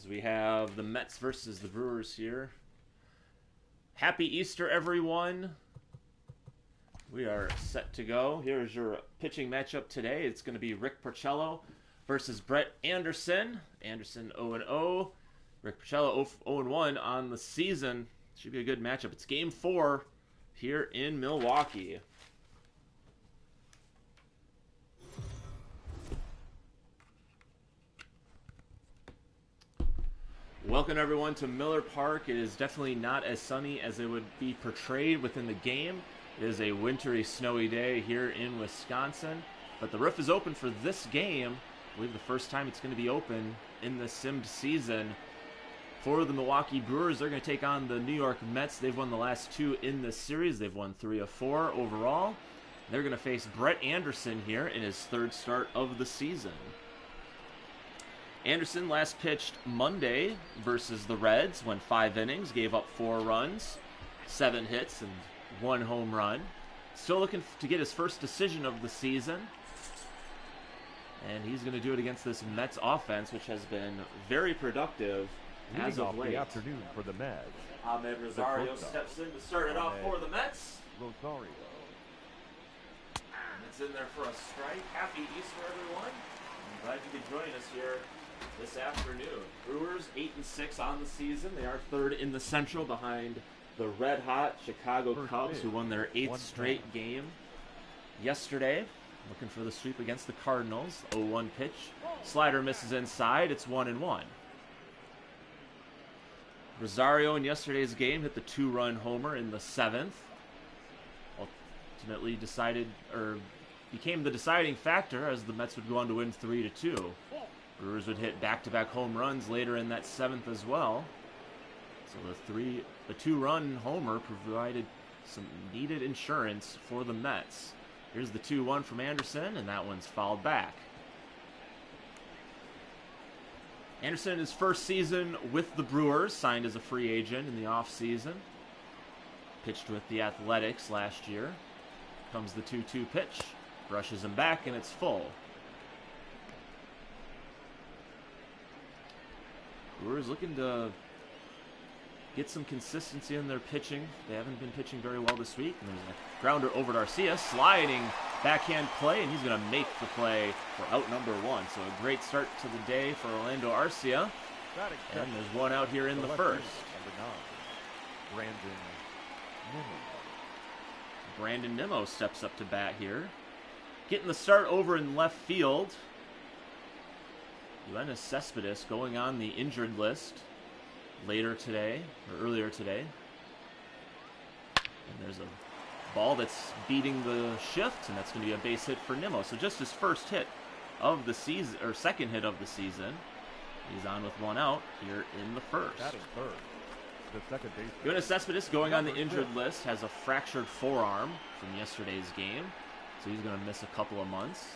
As we have the Mets versus the Brewers here. Happy Easter, everyone. We are set to go. Here's your pitching matchup today. It's going to be Rick Porcello versus Brett Anderson. Anderson 0-0. Rick Porcello 0-1 on the season. Should be a good matchup. It's Game 4 here in Milwaukee. Welcome everyone to Miller Park. It is definitely not as sunny as it would be portrayed within the game. It is a wintry, snowy day here in Wisconsin. But the roof is open for this game. I believe the first time it's going to be open in the simmed season. For the Milwaukee Brewers, they're going to take on the New York Mets. They've won the last two in this series. They've won 3 of 4 overall. They're going to face Brett Anderson here in his third start of the season. Anderson last pitched Monday versus the Reds, went 5 innings, gave up 4 runs, 7 hits, and 1 home run. Still looking to get his first decision of the season. And he's going to do it against this Mets offense, which has been very productive as of late. The afternoon for the Mets. Ahmed Rosario steps in to start it off for the Mets. Rosario. It's in there for a strike. Happy Easter, everyone. I'm glad you could join us here this afternoon. Brewers 8-6 on the season. They are third in the Central behind the red-hot Chicago Cubs, who won their 8th straight game yesterday. Looking for the sweep against the Cardinals. 0-1 pitch. Slider misses inside. It's 1-1. Rosario in yesterday's game hit the 2-run homer in the 7th. Ultimately became the deciding factor as the Mets would go on to win 3-2. Brewers would hit back-to-back home runs later in that 7th as well. So the 2-run homer provided some needed insurance for the Mets. Here's the 2-1 from Anderson, and that one's fouled back. Anderson in his first season with the Brewers, signed as a free agent in the offseason. Pitched with the Athletics last year. Comes the 2-2 pitch, brushes him back, and it's full. Brewers looking to get some consistency in their pitching. They haven't been pitching very well this week. And there's a grounder over to Arcia, sliding backhand play, and he's going to make the play for out number 1. So a great start to the day for Orlando Arcia. And there's one out here in the first. Brandon Nimmo steps up to bat here. Getting the start over in left field. Yoenis Cespedes going on the injured list earlier today. And there's a ball that's beating the shift, and that's going to be a base hit for Nimmo. So just his first hit of the season, or second hit of the season. He's on with one out here in the first. That is third. The second base. Yoenis Cespedes going on the injured list has a fractured forearm from yesterday's game, so he's going to miss a couple of months.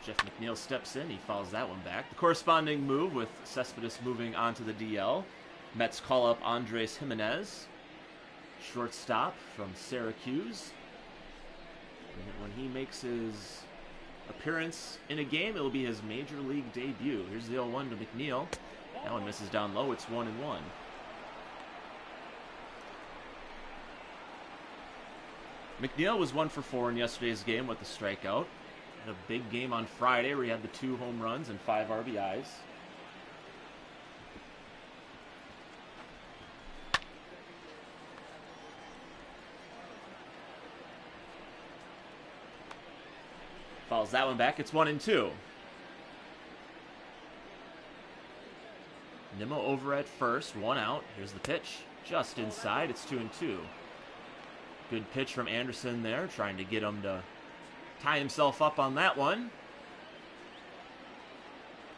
Jeff McNeil steps in. He fouls that one back. The corresponding move with Cespedes moving on to the DL. Mets call up Andres Jimenez, shortstop from Syracuse. And when he makes his appearance in a game, it'll be his major league debut. Here's the 0-1 to McNeil. That one misses down low. It's 1-1. McNeil was 1 for 4 in yesterday's game with the strikeout. Had a big game on Friday where he had the 2 home runs and 5 RBIs. Fouls that one back. It's 1-2. Nimmo over at first, 1 out. Here's the pitch. Just inside. It's 2-2. Good pitch from Anderson there, trying to get him to tie himself up on that one.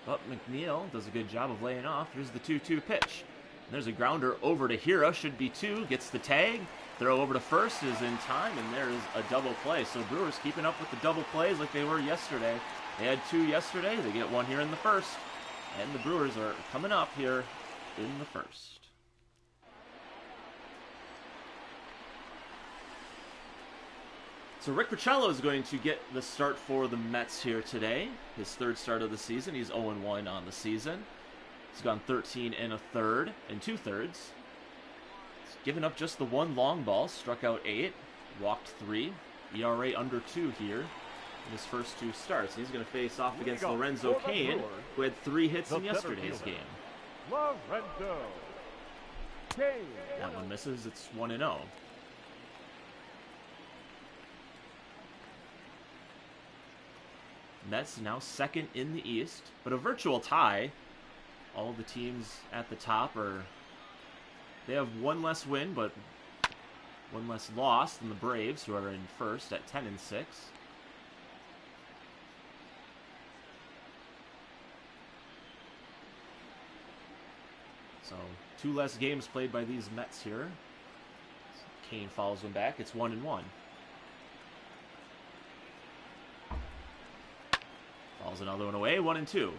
But McNeil does a good job of laying off. Here's the 2-2 pitch. And there's a grounder over to Hira. Should be 2. Gets the tag. Throw over to first is in time, and there's a double play. So Brewers keeping up with the double plays like they were yesterday. They had 2 yesterday. They get 1 here in the first. And the Brewers are coming up here in the first. So Rick Porcello is going to get the start for the Mets here today. His third start of the season. He's 0-1 on the season. He's gone 13 and a third and 2/3. He's given up just the one long ball, struck out 8, walked 3, ERA under 2 here in his first 2 starts. And he's going to face off against Lorenzo Cain, who had 3 hits in yesterday's game. Lorenzo Cain. That one misses. It's 1-0. Mets now second in the East, but a virtual tie. All the teams at the top they have one less win, but one less loss than the Braves, who are in first at 10-6. So 2 less games played by these Mets here. Cain follows them back. It's 1-1. Falls another one away, 1-2.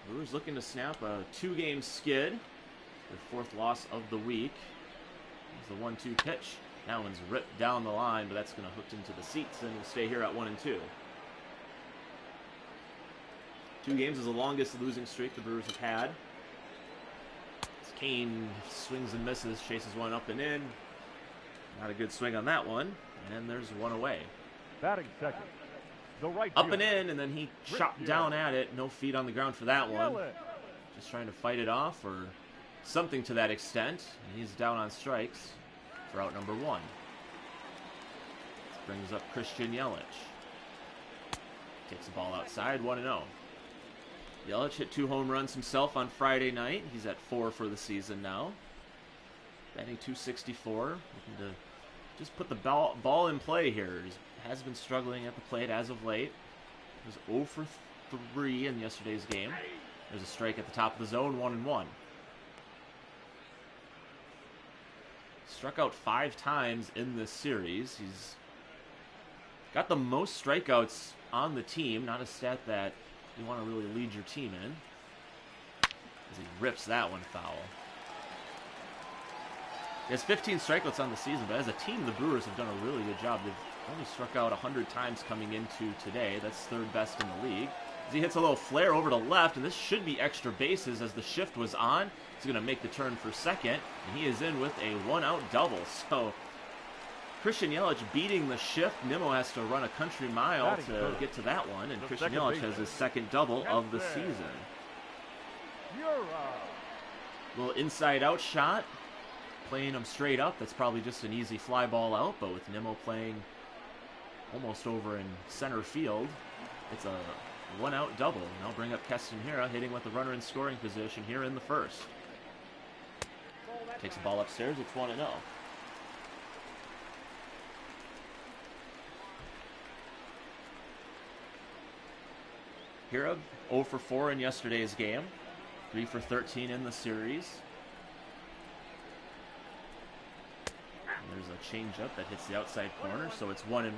Brewers looking to snap a 2-game skid. Their 4th loss of the week. There's the 1-2 pitch. That one's ripped down the line, but that's going to hook into the seats and will stay here at 1-2. 2 games is the longest losing streak the Brewers have had. As Cain swings and misses, chases one up and in. Not a good swing on that one. And there's one away. Batting second, the right Up fielder. and in, and then he chopped down at it. No feet on the ground for that one. Yelich. Just trying to fight it off or something to that extent. And he's down on strikes for out number 1. This brings up Christian Yelich. Takes the ball outside, 1-0. Yelich hit 2 home runs himself on Friday night. He's at 4 for the season now. Batting .264. Looking to just put the ball in play here. He has been struggling at the plate as of late. He was 0 for 3 in yesterday's game. There's a strike at the top of the zone, 1-1. Struck out 5 times in this series. He's got the most strikeouts on the team. Not a stat that you want to really lead your team in. As he rips that one foul. He has 15 strikeouts on the season, but as a team, the Brewers have done a really good job. They've only struck out 100 times coming into today. That's 3rd best in the league. As he hits a little flare over to left, and this should be extra bases as the shift was on. He's going to make the turn for second, and he is in with a 1-out double. So Christian Yelich beating the shift. Nimmo has to run a country mile to get to that one, and Christian Yelich has his 2nd double of the season. Little inside-out shot. Playing him straight up. That's probably just an easy fly ball out, but with Nimmo playing almost over in center field, it's a 1-out double. Now bring up Keston Hiura, hitting with the runner in scoring position here in the 1st. Takes the ball upstairs. It's 1-0. Hiura 0 for 4 in yesterday's game. 3 for 13 in the series. There's a changeup that hits the outside corner, so it's 1-1.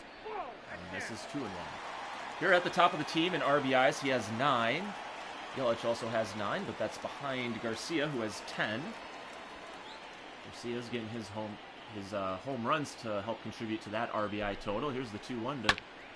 And this is 2-1. Here at the top of the team in RBIs, he has 9. Yelich also has 9, but that's behind Garcia, who has 10. Garcia's getting his home runs to help contribute to that RBI total. Here's the 2-1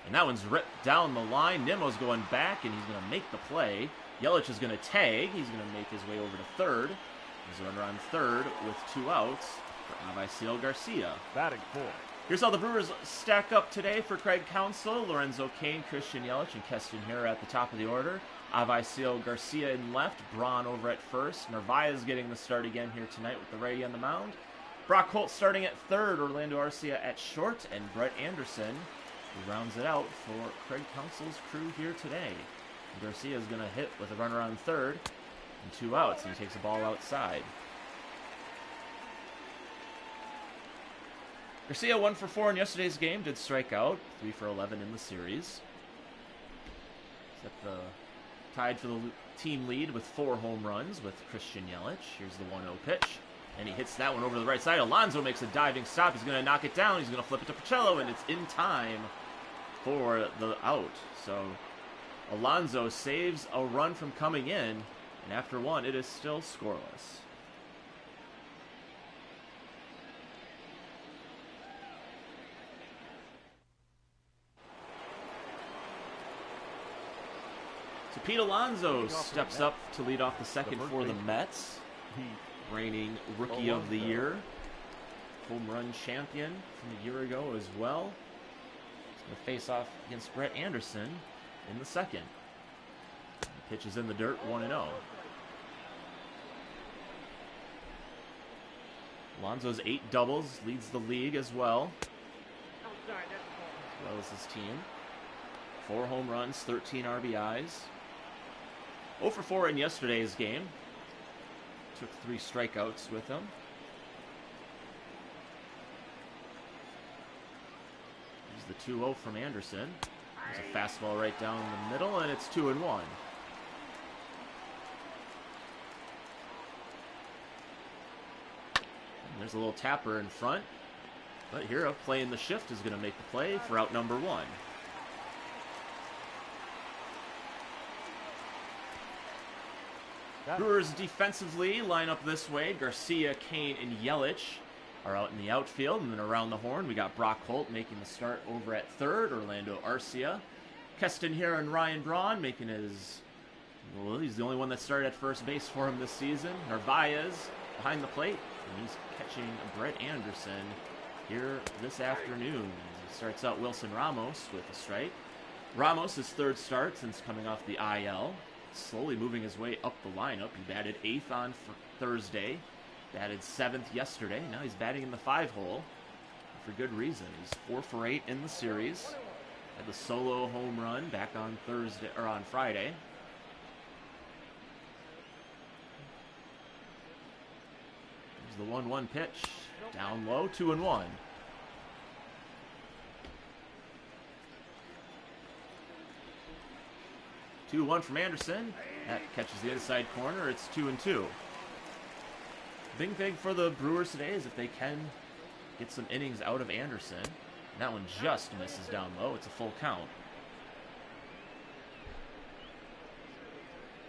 and that one's ripped down the line. Nimmo's going back, and he's going to make the play. Yelich is going to tag. He's going to make his way over to 3rd. There's a runner on 3rd with 2 outs for Avisail Garcia. Batting 4. Here's how the Brewers stack up today for Craig Counsell. Lorenzo Cain, Christian Yelich, and Keston Hiura at the top of the order. Avisail Garcia in left. Braun over at 1st. Narvaez getting the start again here tonight with the righty on the mound. Brock Holt starting at 3rd. Orlando Arcia at short. And Brett Anderson, who rounds it out for Craig Counsell's crew here today. Garcia is going to hit with a runner on 3rd and 2 outs, and he takes the ball outside. Garcia 1 for 4 in yesterday's game, did strike out, 3 for 11 in the series. Tied for the team lead with 4 home runs with Christian Yelich. Here's the 1-0 pitch, and he hits that one over the right side. Alonso makes a diving stop. He's going to knock it down. He's going to flip it to Porcello, and it's in time for the out. So Alonso saves a run from coming in, And after one, it is still scoreless. So Pete Alonso steps up to lead off the second for the Mets. Reigning Rookie of the Year. Home run champion from a year ago as well. He's going to face off against Brett Anderson in the second. Pitches in the dirt, 1-0. Alonso's 8 doubles, leads the league as well. As well as his team. 4 home runs, 13 RBIs. 0 for 4 in yesterday's game. Took 3 strikeouts with him. Here's the 2-0 from Anderson. There's a fastball right down the middle, and it's 2-1. There's a little tapper in front, but Hira playing the shift is going to make the play for out number 1. Brewers defensively line up this way. Garcia, Kane, and Yelich are out in the outfield. And then around the horn, we got Brock Holt making the start over at third. Orlando Arcia. Keston Hira and Ryan Braun making his... Well, he's the only one that started at first base for him this season. Narvaez behind the plate. And he's catching Brett Anderson here this afternoon. He starts out Wilson Ramos with a strike. Ramos' his 3rd start since coming off the IL. Slowly moving his way up the lineup. He batted 8th on Thursday. Batted 7th yesterday. Now he's batting in the 5-hole. For good reason. He's 4 for 8 in the series. Had the solo home run back on Friday. There's the 1-1 pitch. Down low, 2-1. Two-1 from Anderson. That catches the inside corner. It's 2-2. Big thing for the Brewers today is if they can get some innings out of Anderson. And that one just misses down low. It's a full count.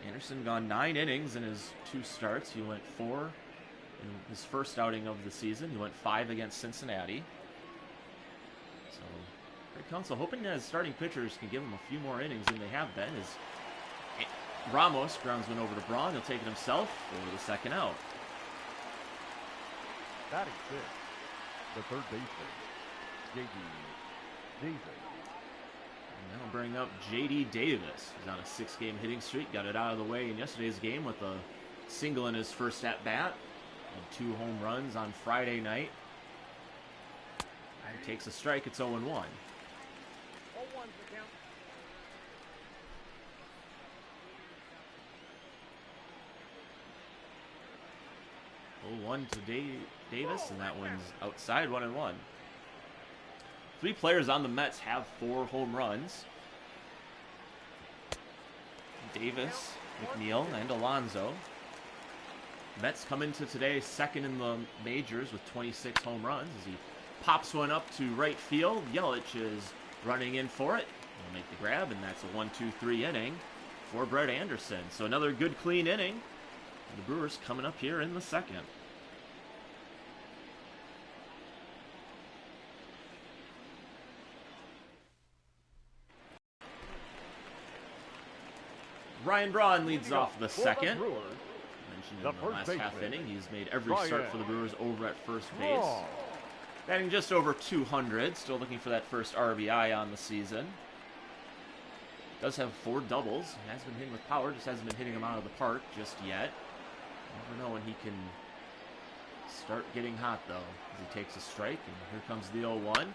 Anderson gone 9 innings in his 2 starts. He went 4 in his first outing of the season. He went 5 against Cincinnati. So, Greg Counsell hoping that his starting pitchers can give him a few more innings than they have been. As Ramos grounds one over to Braun. He'll take it himself for the second out. Batting 6, the third baseman, J.D. Davis. And now bring up J.D. Davis. He's on a 6-game hitting streak. Got it out of the way in yesterday's game with a single in his first at-bat. And 2 home runs on Friday night. And takes a strike. It's 0-1. 0-1 to Davis, and that one's outside, 1-1. 3 players on the Mets have 4 home runs. Davis, McNeil, and Alonso. Mets come into today second in the majors with 26 home runs as he pops one up to right field. Yelich is running in for it. He'll make the grab, and that's a 1-2-3 inning for Brett Anderson. So another good, clean inning. And the Brewers coming up here in the second. Ryan Braun leads off the second. Mentioned in the last half inning, he's made every start for the Brewers over at first base. Batting just over 200, still looking for that first RBI on the season. Does have 4 doubles. He has been hitting with power, just hasn't been hitting them out of the park just yet. Never know when he can start getting hot, though, as he takes a strike. And here comes the 0-1.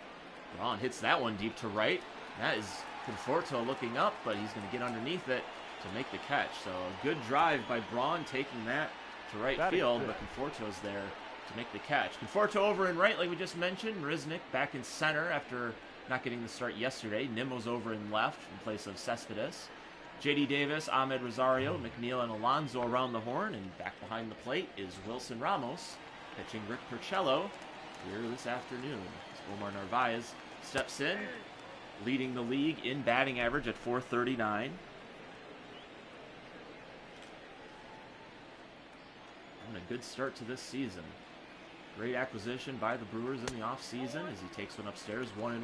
Braun hits that one deep to right. That is Conforto looking up, but he's going to get underneath it to make the catch. So a good drive by Braun, taking that to right field, but Conforto's there to make the catch. Conforto over in right, like we just mentioned. Marisnik back in center after not getting the start yesterday. Nimmo's over in left in place of Cespedes. J.D. Davis, Ahmed Rosario, McNeil, and Alonso around the horn, and back behind the plate is Wilson Ramos, pitching Rick Porcello here this afternoon. Omar Narvaez steps in, leading the league in batting average at .439. a good start to this season. Great acquisition by the Brewers in the offseason as he takes one upstairs, 1-1.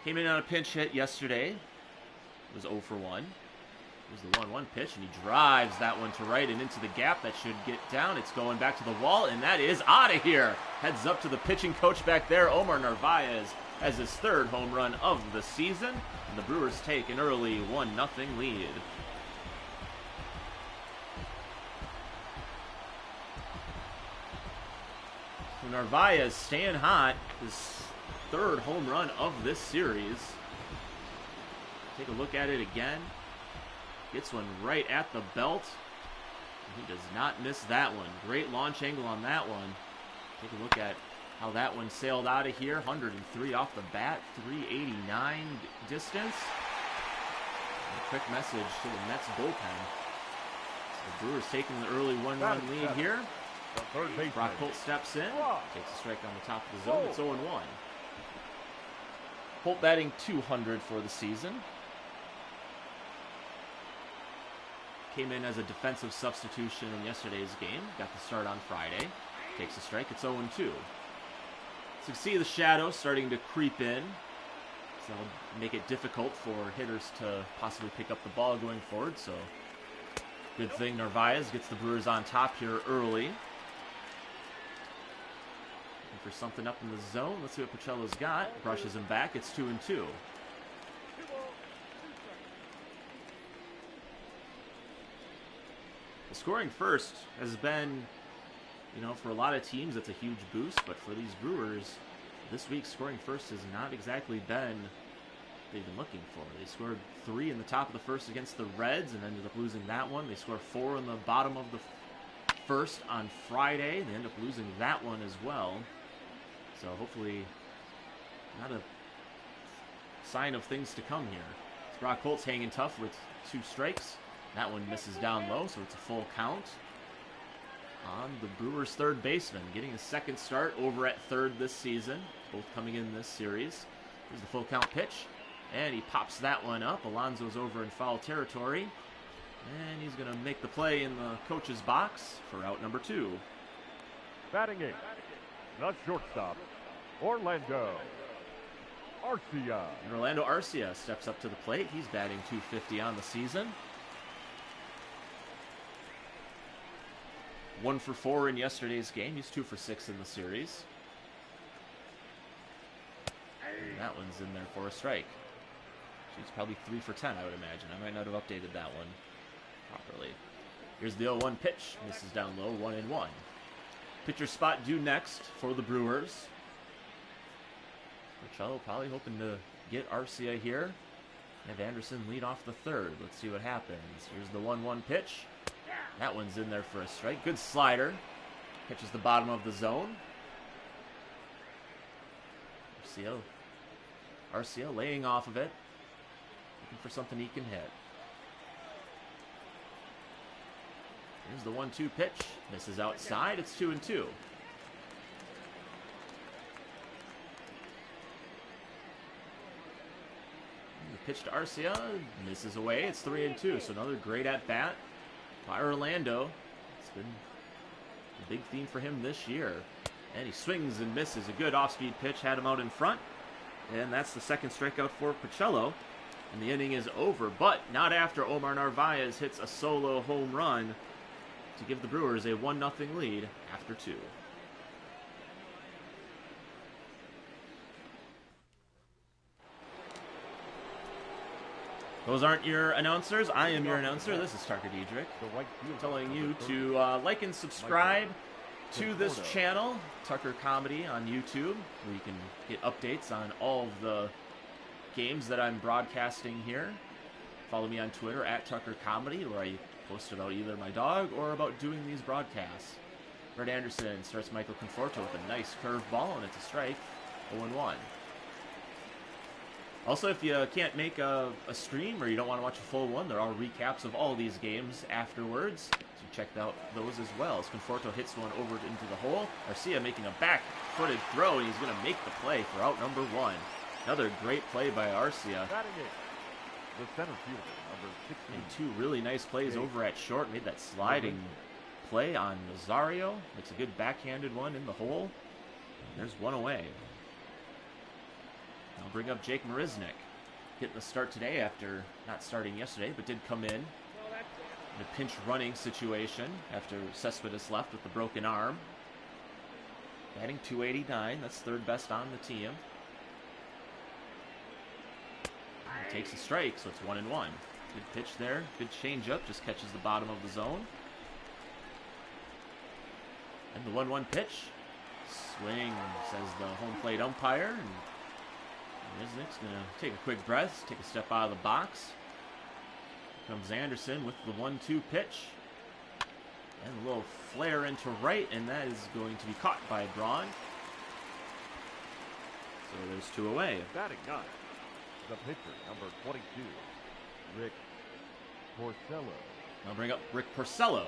Came in on a pinch hit yesterday. It was 0 for 1. Here's the 1-1 pitch, and he drives that one to right and into the gap. That should get down. It's going back to the wall, and that is out of here. Heads up to the pitching coach back there. Omar Narvaez has his 3rd home run of the season, and the Brewers take an early 1-0 lead. So Narvaez staying hot. His 3rd home run of this series. Take a look at it again. Gets one right at the belt. He does not miss that one. Great launch angle on that one. Take a look at how that one sailed out of here. 103 off the bat, 389 distance. And a quick message to the Mets bullpen. So the Brewers taking the early 1-1 lead here. Brock Holt steps in, takes a strike on the top of the zone. It's 0-1. Holt batting .200 for the season. Came in as a defensive substitution in yesterday's game. Got the start on Friday. Takes a strike. It's 0-2. So you can see the shadow starting to creep in. So that'll make it difficult for hitters to possibly pick up the ball going forward. So good thing Narvaez gets the Brewers on top here early. Looking for something up in the zone. Let's see what Pichello's got. Brushes him back. It's 2-2. Scoring first has been, for a lot of teams, it's a huge boost, but for these Brewers, this week scoring first has not exactly been what they've been looking for. They scored 3 in the top of the first against the Reds and ended up losing that one. They scored 4 in the bottom of the first on Friday. They end up losing that one as well. So hopefully not a sign of things to come here. Brock Holt's hanging tough with 2 strikes. That one misses down low, so it's a full count on the Brewers' 3rd baseman, getting a 2nd start over at 3rd this season, both coming in this series. Here's the full count pitch, and he pops that one up. Alonso's over in foul territory, and he's going to make the play in the coach's box for out number 2. Batting 8, the shortstop, Orlando Arcia. And Orlando Arcia steps up to the plate. He's batting .250 on the season. 1 for 4 in yesterday's game. He's 2 for 6 in the series. And that one's in there for a strike. She's probably 3 for 10, I would imagine. I might not have updated that one properly. Here's the 0-1 pitch. Misses down low, 1-1. Pitcher spot due next for the Brewers. Pichello probably hoping to get Arcia here. Have Anderson lead off the 3rd. Let's see what happens. Here's the 1-1 pitch. That one's in there for a strike. Good slider. Catches the bottom of the zone. Arcia laying off of it. Looking for something he can hit. Here's the 1-2 pitch. Misses outside. It's 2-2. The pitch to Arcia. Misses away. It's 3-2. So another great at-bat by Orlando. It's been a big theme for him this year. And he swings and misses. A good off-speed pitch. Had him out in front. And that's the 2nd strikeout for Pichello. And the inning is over. But not after Omar Narvaez hits a solo home run to give the Brewers a 1-0 lead after 2. Those aren't your announcers. I am your announcer. This is Tucker Diedrich, telling you to like and subscribe to this channel, Tucker Comedy on YouTube, where you can get updates on all of the games that I'm broadcasting here. Follow me on Twitter at Tucker Comedy, where I post about either my dog or about doing these broadcasts. Brett Anderson starts Michael Conforto with a nice curveball, and it's a strike, 0-1. Also, if you can't make a stream or you don't want to watch a full one, there are recaps of all these games afterwards. So check out those as well. As Conforto hits one over into the hole. Arcia making a back-footed throw, and he's going to make the play for out number 1. Another great play by Arcia. the center fielder, number 16. And two really nice plays over at short. Made that sliding play on Nazario. Makes a good backhanded one in the hole. And there's one away. I'll bring up Jake Marisnik. Getting the start today after not starting yesterday, but did come in a pinch running situation after Cespedes left with the broken arm. Batting .289, that's third best on the team. He takes a strike, so it's 1-1. Good pitch there, good changeup, just catches the bottom of the zone. And the 1-1 pitch. Swing, says the home plate umpire. And Risnick's going to take a quick breath, take a step out of the box. Here comes Anderson with the 1-2 pitch. And a little flare into right, and that is going to be caught by Braun. So there's two away. Batting ninth, the pitcher, number 22, Rick Porcello. I'll bring up Rick Porcello.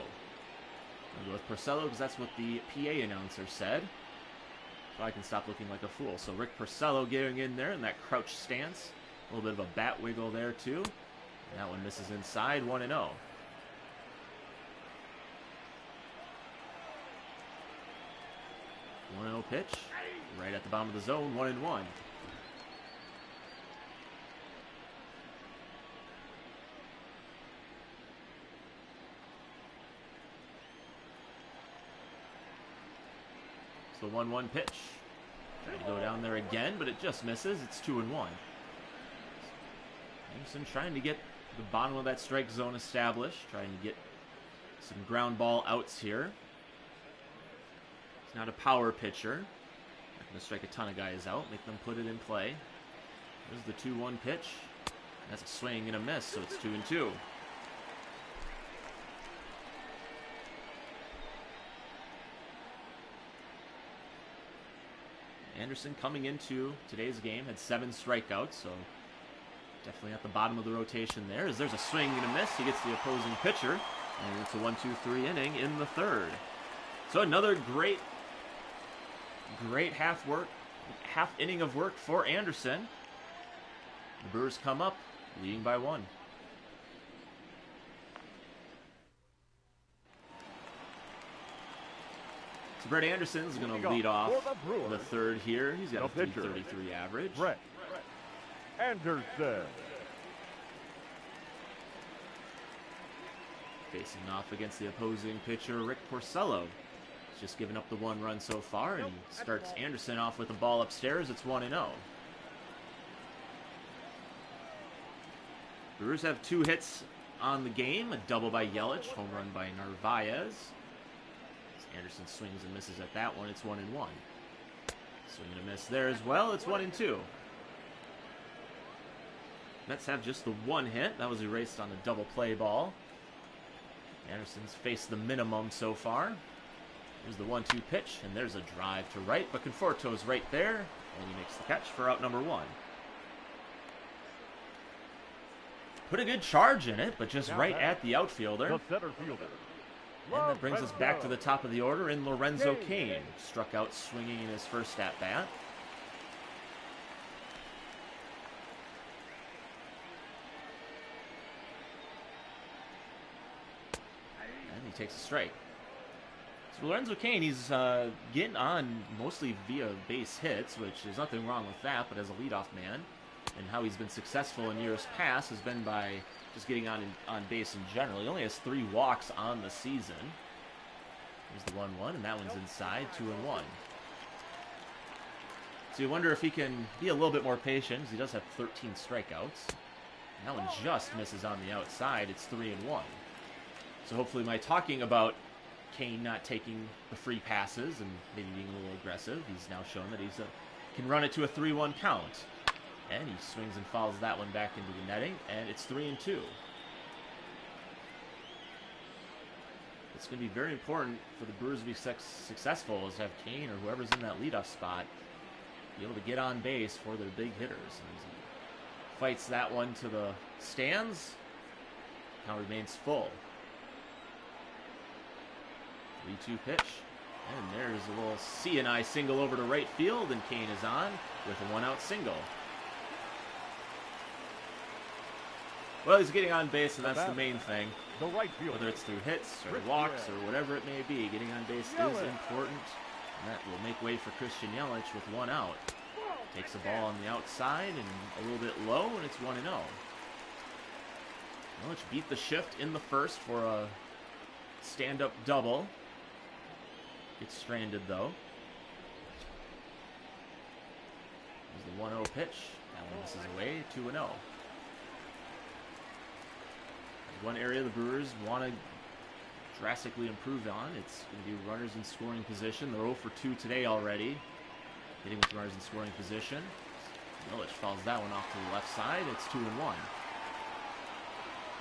I'll go with Porcello because that's what the PA announcer said. So I can stop looking like a fool. So Rick Porcello getting in there in that crouch stance. A little bit of a bat wiggle there too. And that one misses inside, 1-0. 1-0 pitch. Right at the bottom of the zone, 1-1. So 1-1 pitch. Trying to go down there again, but it just misses. It's 2-1. Anderson trying to get the bottom of that strike zone established. Trying to get some ground ball outs here. He's not a power pitcher. Not going to strike a ton of guys out. Make them put it in play. There's the 2-1 pitch. That's a swing and a miss, so it's 2-2. Anderson coming into today's game had 7 strikeouts, so definitely at the bottom of the rotation there. As there's a swing and a miss, he gets the opposing pitcher, and it's a 1-2-3 inning in the third. So another great half inning of work for Anderson. The Brewers come up, leading by 1. So Brett Anderson is going to lead off the third here. He's got a .333 average. Brett Anderson. Facing off against the opposing pitcher, Rick Porcello. He's just given up the 1 run so far, and he starts Anderson off with a ball upstairs. It's 1-0. Brewers have 2 hits on the game. A double by Yelich, home run by Narvaez. Anderson swings and misses at that one. It's 1-1. Swing and a miss there as well. It's 1-2. Mets have just the 1 hit. That was erased on a double play ball. Anderson's faced the minimum so far. There's the 1-2 pitch, and there's a drive to right, but Conforto's right there, and he makes the catch for out number 1. Put a good charge in it, but just right at the outfielder. The center fielder. And that brings us back to the top of the order in Lorenzo Cain. Struck out swinging in his first at-bat. And he takes a strike. So Lorenzo Cain, he's getting on mostly via base hits, which there's nothing wrong with that, but as a leadoff man, and how he's been successful in years past has been by just getting on base in general. He only has 3 walks on the season. Here's the 1-1, and that one's inside, 2-1. So you wonder if he can be a little bit more patient, because he does have 13 strikeouts. And that one just misses on the outside. It's 3-1. So hopefully my talking about Cain not taking the free passes and maybe being a little aggressive, he's now shown that he can run it to a 3-1 count. And he swings and fouls that one back into the netting, and it's 3-2. It's going to be very important for the Brewers to be successful, is to have Cain or whoever's in that leadoff spot be able to get on base for their big hitters. And as he fights that one to the stands, count remains full. 3-2 pitch, and there's a little C&I single over to right field, and Cain is on with a 1-out single. Well, he's getting on base, and that's the main thing. The right fielder. Whether it's through hits or walks or whatever it may be, getting on base is important. And that will make way for Christian Yelich with 1 out. Takes the ball on the outside and a little bit low, and it's 1-0. Yelich beat the shift in the first for a stand-up double. Gets stranded, though. There's the 1-0 pitch. That one misses away, 2-0. One area the Brewers want to drastically improve on. It's going to be runners in scoring position. They're 0 for 2 today already. Hitting with runners in scoring position. Yelich fouls that one off to the left side. It's 2-1.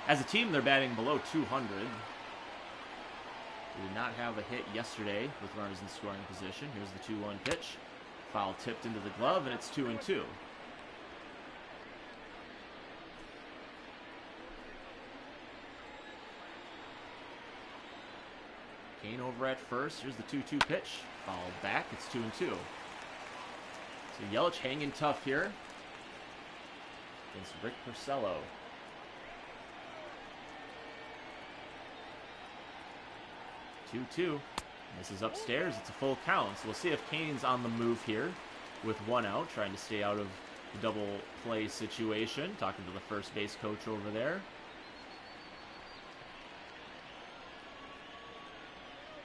As a team, they're batting below 200. They did not have a hit yesterday with runners in scoring position. Here's the 2-1 pitch. Foul tipped into the glove, and it's 2-2. Kane over at first. Here's the 2-2 pitch. Fouled back. It's 2-2. So Yelich hanging tough here against Rick Porcello. 2-2. This is upstairs. It's a full count. So we'll see if Kane's on the move here with 1 out, trying to stay out of the double play situation. Talking to the first base coach over there.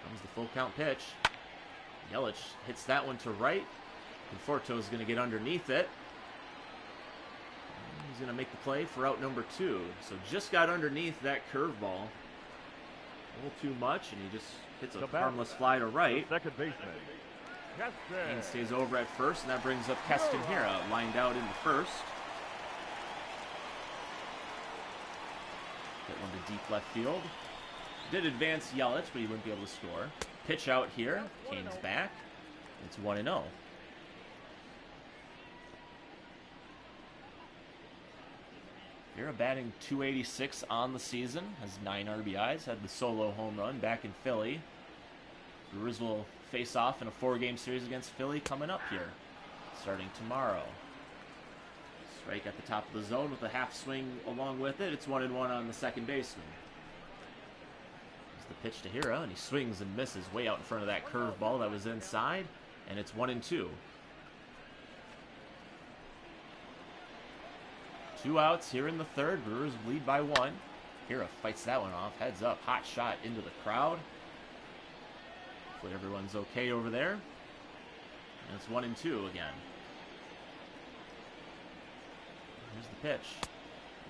Comes the full count pitch. Yelich hits that one to right. Conforto is going to get underneath it. He's going to make the play for out number 2. So just got underneath that curveball. A little too much, and he just hits a harmless fly to right. Second baseman. Kane stays over at first, and that brings up Keston Hiura, lined out in the first. Hit one to deep left field. Did advance Yelich, but he wouldn't be able to score. Pitch out here. Kane's back. It's 1-0. Hiura batting .286 on the season. Has 9 RBIs. Had the solo home run back in Philly. Brewers will face off in a 4-game series against Philly coming up here, starting tomorrow. Strike at the top of the zone with a half swing along with it. It's 1-1 on the second baseman. The pitch to Hiura, and he swings and misses way out in front of that curveball that was inside, and it's 1-2. 2 outs here in the third. Brewers lead by 1. Hiura fights that one off, heads up, hot shot into the crowd. Hopefully everyone's okay over there. And it's 1-2 again. Here's the pitch.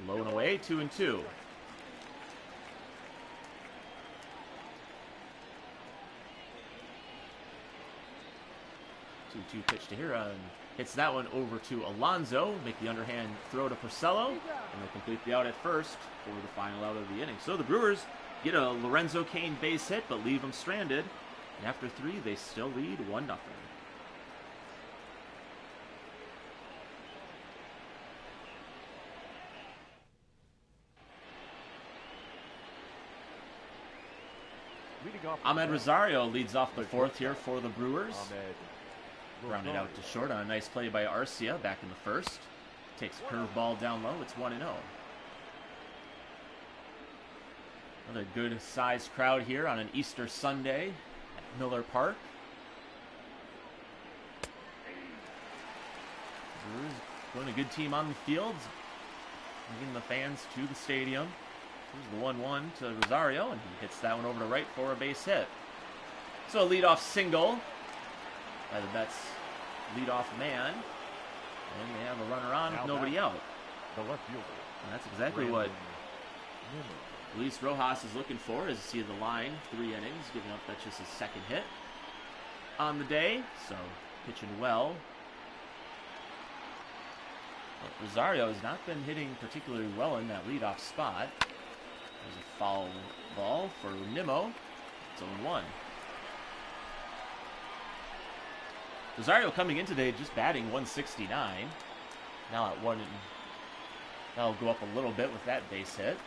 Low and away, 2-2. 2-2 pitch to Hiura, and hits that one over to Alonso. Make the underhand throw to Porcello, and they'll complete the out at first for the final out of the inning. So the Brewers get a Lorenzo Cain base hit, but leave him stranded. And after 3, they still lead 1-0. Ahmed Rosario leads off the 4th here for the Brewers. Grounded out to short on a nice play by Arcia back in the 1st. Takes a curveball down low. It's 1-0. Another good sized crowd here on an Easter Sunday at Miller Park. Brewers putting a good team on the field, bringing the fans to the stadium. Here's the 1-1 to Rosario, and he hits that one over to right for a base hit. So a leadoff single by the Mets leadoff man, and they have a runner on with nobody out. The left fielder. And that's exactly what Luis Rojas is looking for, is to see the line, 3 innings, giving up that's just his 2nd hit on the day, so pitching well. But Rosario has not been hitting particularly well in that leadoff spot. There's a foul ball for Nimmo. It's 0-1. Rosario coming in today just batting 169. Now at 1, that'll go up a little bit with that base hit.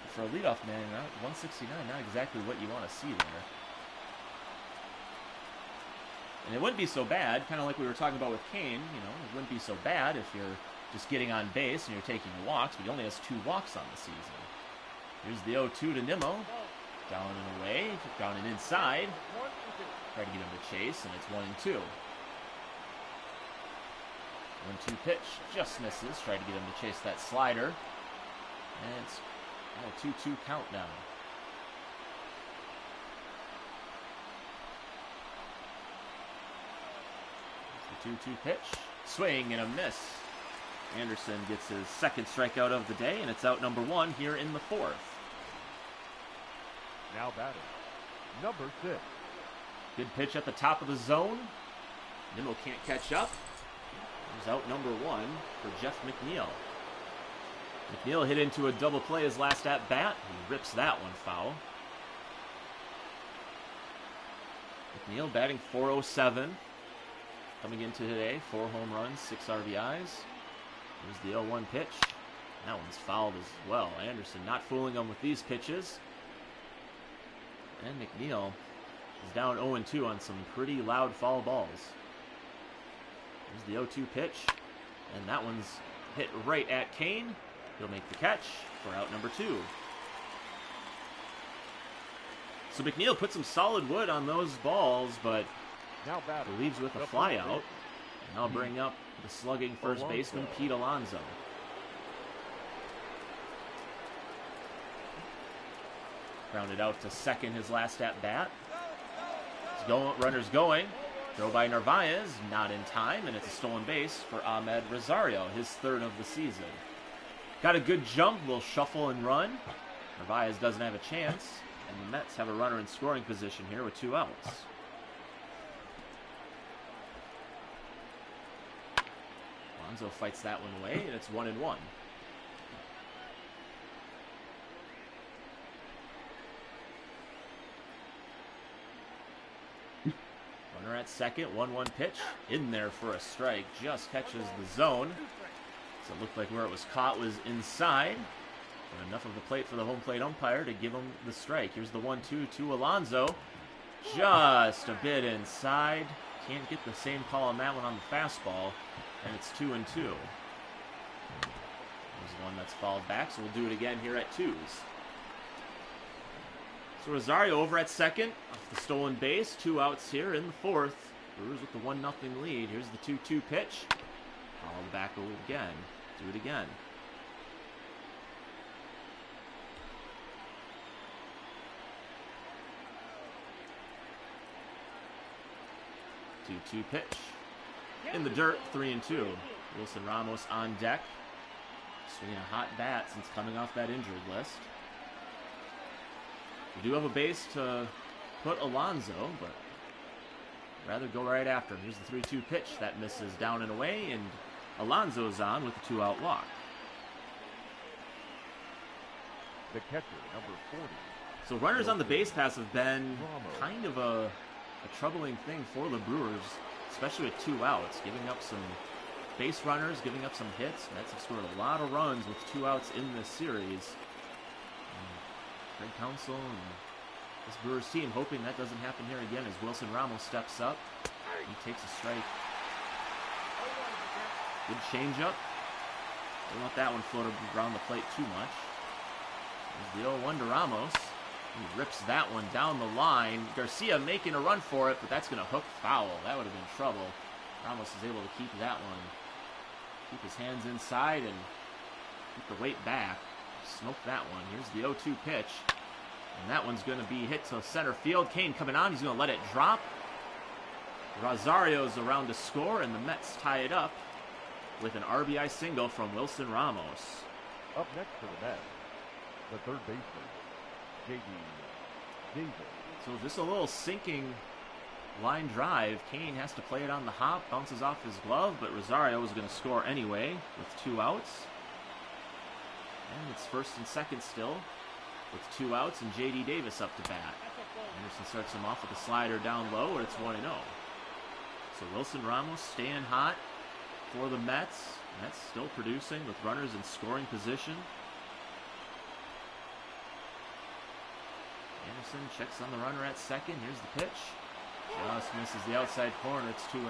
But for a leadoff man, 169, not exactly what you want to see there. And it wouldn't be so bad, kind of like we were talking about with Kane. You know, it wouldn't be so bad if you're just getting on base and you're taking walks, but he only has 2 walks on the season. Here's the 0-2 to Nimmo. Down and away, down and inside. Try to get him to chase, and it's 1-2. 1-2 pitch, just misses. Tried to get him to chase that slider. And it's a 2-2 count now. It's the 2-2 pitch. Swing and a miss. Anderson gets his second strikeout of the day, and it's out number 1 here in the 4th. Now batting, number 6. Good pitch at the top of the zone. Nimmo can't catch up. He's out number 1 for Jeff McNeil. McNeil hit into a double play his last at bat. He rips that one foul. McNeil batting .407. Coming into today, 4 home runs, 6 RBIs. Here's the 0-1 pitch. That one's fouled as well. Anderson not fooling him with these pitches. And McNeil is down 0-2 on some pretty loud foul balls. Here's the 0-2 pitch. And that one's hit right at Kane. He'll make the catch for out number 2. So McNeil put some solid wood on those balls, but Now batting, leaves with a flyout. And I'll bring up the slugging first baseman, Pete Alonso. Grounded out to second his last at bat. Runners going. Throw by Narvaez, not in time, and it's a stolen base for Ahmed Rosario, his 3rd of the season. Got a good jump, little shuffle and run. Narvaez doesn't have a chance, and the Mets have a runner in scoring position here with 2 outs. Alonso fights that one away, and it's 1-1. Runner at second, 1-1 pitch. In there for a strike, just catches the zone. So it looked like where it was caught was inside. But enough of the plate for the home plate umpire to give him the strike. Here's the 1-2 to Alonso. Just a bit inside. Can't get the same call on that one on the fastball. And it's 2-2. There's one that's fouled back, so we'll do it again here at 2s. So Rosario over at second, off the stolen base, 2 outs here in the 4th. Brewers with the 1-0 lead. Here's the 2-2 pitch. Fouled back again. Do it again. Two pitch. In the dirt, 3-2. Wilson Ramos on deck. Swinging a hot bat since coming off that injured list. We do have a base to put Alonso, but rather go right after him. Here's the 3-2 pitch. That misses down and away, and Alonso's on with the 2-out walk. The catcher, number 40. So runners on the base paths have been kind of a troubling thing for the Brewers, especially with 2 outs, giving up some base runners, giving up some hits. Mets have scored a lot of runs with 2 outs in this series. Craig Counsell and this Brewers team hoping that doesn't happen here again as Wilson Ramos steps up. He takes a strike. Good changeup. Don't let that one float around the plate too much. There's the 0-1 to Ramos. He rips that one down the line. Garcia making a run for it, but that's going to hook foul. That would have been trouble. Ramos is able to keep that one. Keep his hands inside and keep the weight back. Smoke that one. Here's the 0-2 pitch. And that one's going to be hit to center field. Kane coming on. He's going to let it drop. Rosario's around to score, and the Mets tie it up with an RBI single from Wilson Ramos. Up next for the Mets, the 3rd baseman, J.D. Davis. So just a little sinking line drive. Kane has to play it on the hop. Bounces off his glove, but Rosario is going to score anyway with 2 outs. And it's 1st and 2nd still with 2 outs, and J.D. Davis up to bat. Anderson starts him off with a slider down low, and it's 1-0. So Wilson Ramos staying hot for the Mets. Mets still producing with runners in scoring position. Anderson checks on the runner at second. Here's the pitch. Just misses the outside corner. It's 2-0.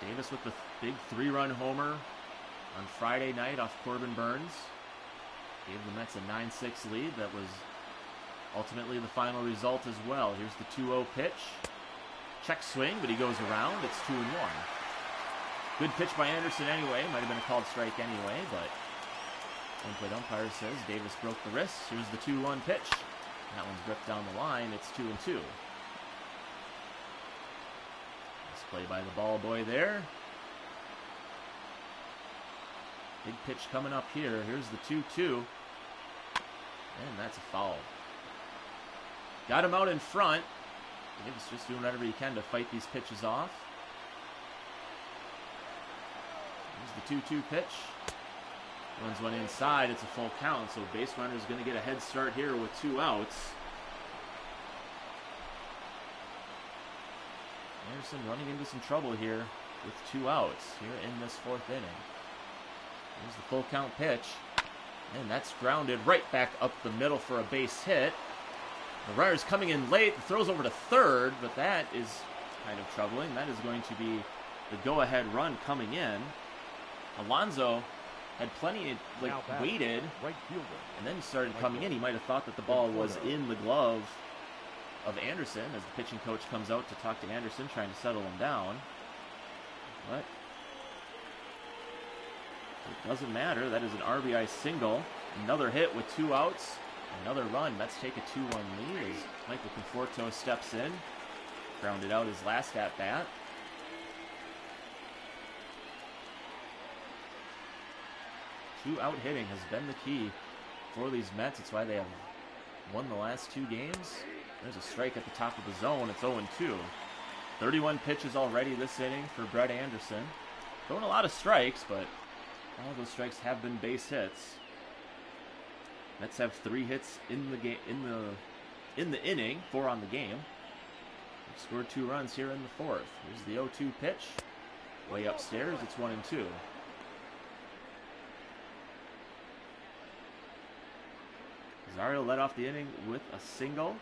Davis with the big 3-run homer on Friday night off Corbin Burns. Gave the Mets a 9-6 lead. That was ultimately the final result as well. Here's the 2-0 pitch. Check swing, but he goes around. It's 2-1. Good pitch by Anderson anyway. Might have been a called strike anyway, but one-plate umpire says Davis broke the wrist. Here's the 2-1 pitch. That one's ripped down the line. It's 2-2. Nice play by the ball boy there. Big pitch coming up here. Here's the 2-2. And that's a foul. Got him out in front. Davis just doing whatever he can to fight these pitches off. Here's the 2-2 pitch. Runs one inside. It's a full count, so base runner is going to get a head start here with 2 outs. Anderson running into some trouble here with 2 outs here in this 4th inning. Here's the full count pitch. And that's grounded right back up the middle for a base hit. The runner's coming in late. Throws over to third, but that is kind of troubling. That is going to be the go-ahead run coming in. Alonso had plenty, waited, right fielder, and then started coming in. He might have thought that the ball was in the glove of Anderson as the pitching coach comes out to talk to Anderson, trying to settle him down. But it doesn't matter. That is an RBI single. Another hit with 2 outs. Another run. Mets take a 2-1 lead as Michael Conforto steps in. Grounded out his last at-bat. Two-out hitting has been the key for these Mets. It's why they have won the last 2 games. There's a strike at the top of the zone. It's 0-2. 31 pitches already this inning for Brett Anderson. Throwing a lot of strikes, but all of those strikes have been base hits. Mets have 3 hits in the game in the inning, 4 on the game. They've scored 2 runs here in the 4th. Here's the 0-2 pitch. Way upstairs, it's 1-2. Rosario led off the inning with a single.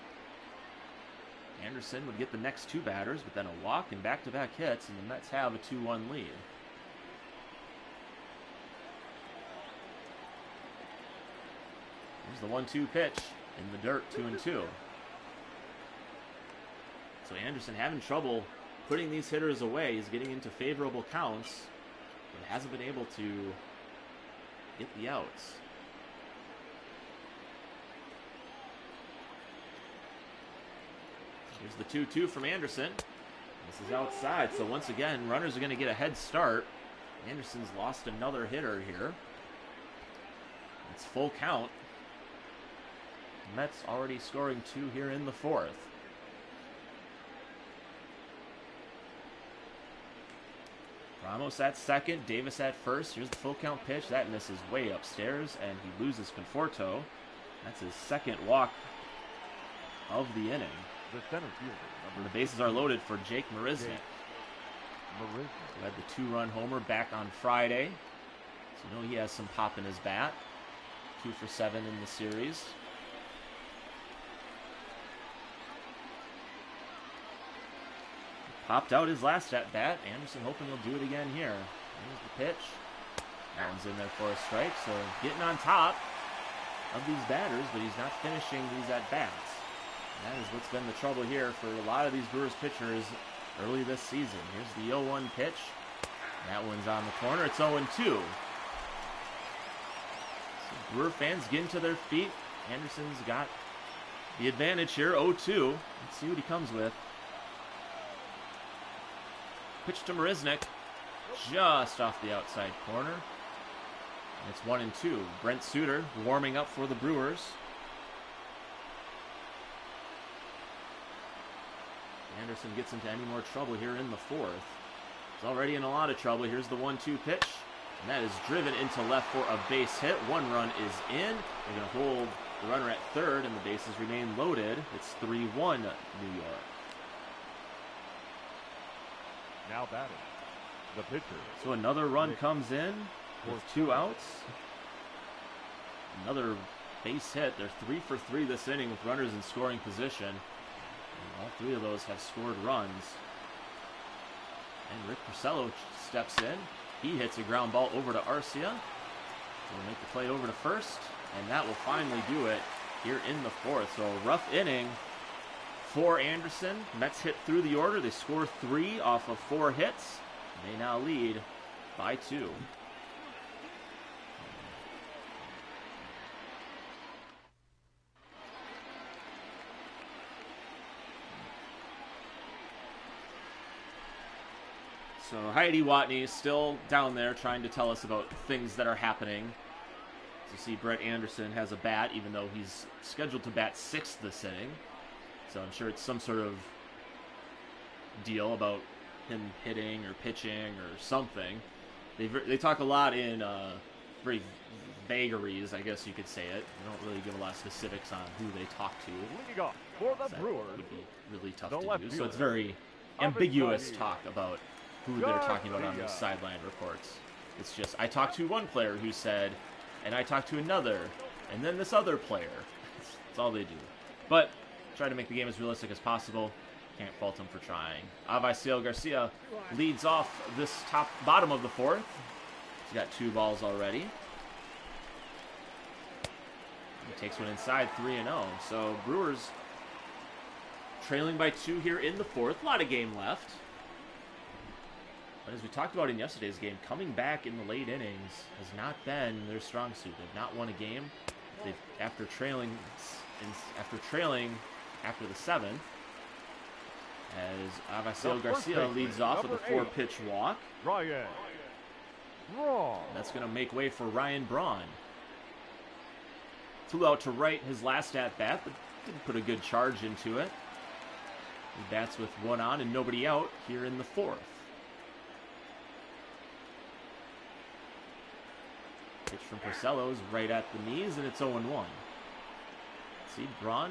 Anderson would get the next 2 batters, but then a walk and back-to-back hits, and the Mets have a 2-1 lead. Here's the 1-2 pitch in the dirt, 2-2. So Anderson having trouble putting these hitters away. He's getting into favorable counts, but hasn't been able to get the outs. Here's the 2-2 from Anderson. This is outside, so once again, runners are going to get a head start. Anderson's lost another hitter here. It's full count. Mets already scoring 2 here in the 4th. Ramos at second, Davis at first. Here's the full count pitch. That misses way upstairs, and he loses Conforto. That's his 2nd walk of the inning. The center fielder. And the bases are loaded for Jake Marisnick. Who had the 2-run homer back on Friday. So you know he has some pop in his bat. 2 for 7 in the series. Popped out his last at-bat. Anderson hoping he'll do it again here. Here's the pitch. That one's in there for a strike. So getting on top of these batters, but he's not finishing these at-bats. That is what's been the trouble here for a lot of these Brewers pitchers early this season. Here's the 0-1 pitch. That one's on the corner. It's 0-2. So Brewer fans getting to their feet. Anderson's got the advantage here, 0-2. Let's see what he comes with. Pitch to Marisnick, just off the outside corner. And it's 1-2. Brent Suter warming up for the Brewers. Anderson gets into any more trouble here in the 4th. He's already in a lot of trouble. Here's the 1-2 pitch. And that is driven into left for a base hit. 1 run is in. They're going to hold the runner at third, and the bases remain loaded. It's 3-1 New York. Now batting, the pitcher. So another run comes in with 2 outs. Another base hit. They're 3 for 3 this inning with runners in scoring position. And all 3 of those have scored runs. And Rick Porcello steps in. He hits a ground ball over to Arcia. He'll make the play over to first, and that will finally do it here in the fourth. So a rough inning for Anderson. Mets hit through the order. They score 3 off of 4 hits. They now lead by 2. So Heidi Watney is still down there trying to tell us about things that are happening. As you see, Brett Anderson has a bat, even though he's scheduled to bat 6th this inning. So I'm sure it's some sort of deal about him hitting or pitching or something. They talk a lot in very vagaries, I guess you could say it. They don't really give a lot of specifics on who they talk to. Leading off for the Brewers. Would be really tough to do. So it's very ambiguous talk about who they're talking about on those sideline reports. It's just, I talked to one player who said, and I talked to another, and then this other player. That's all they do. But try to make the game as realistic as possible. Can't fault them for trying. Avisail Garcia leads off this bottom of the fourth. He's got 2 balls already. He takes one inside, 3-0. So Brewers trailing by 2 here in the fourth. A lot of game left. But as we talked about in yesterday's game, coming back in the late innings has not been their strong suit. They've not won a game. After trailing after the 7th, as Avisail Garcia leads off with a 4-pitch walk. Ryan Braun. That's going to make way for Ryan Braun. Flew out to right his last at-bat, but didn't put a good charge into it. He bats with 1 on and nobody out here in the fourth. Pitch from Porcello's right at the knees, and it's 0-1. See, Braun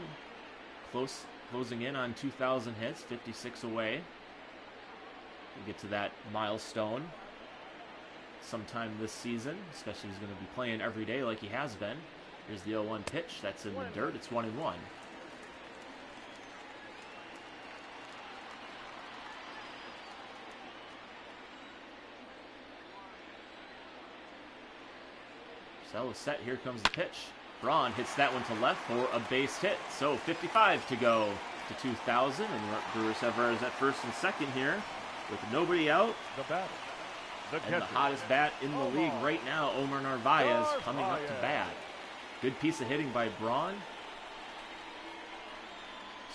closing in on 2,000 hits, 56 away. We'll get to that milestone sometime this season, especially if he's going to be playing every day like he has been. Here's the 0-1 pitch. That's in the dirt. It's 1-1. Porcello set. Here comes the pitch. Braun hits that one to left for a base hit. So 55 to go to 2,000. And Brewers have runners at first and second here with nobody out. The batter. And the hottest bat in the league right now, Omar Narvaez, coming up to bat. Good piece of hitting by Braun.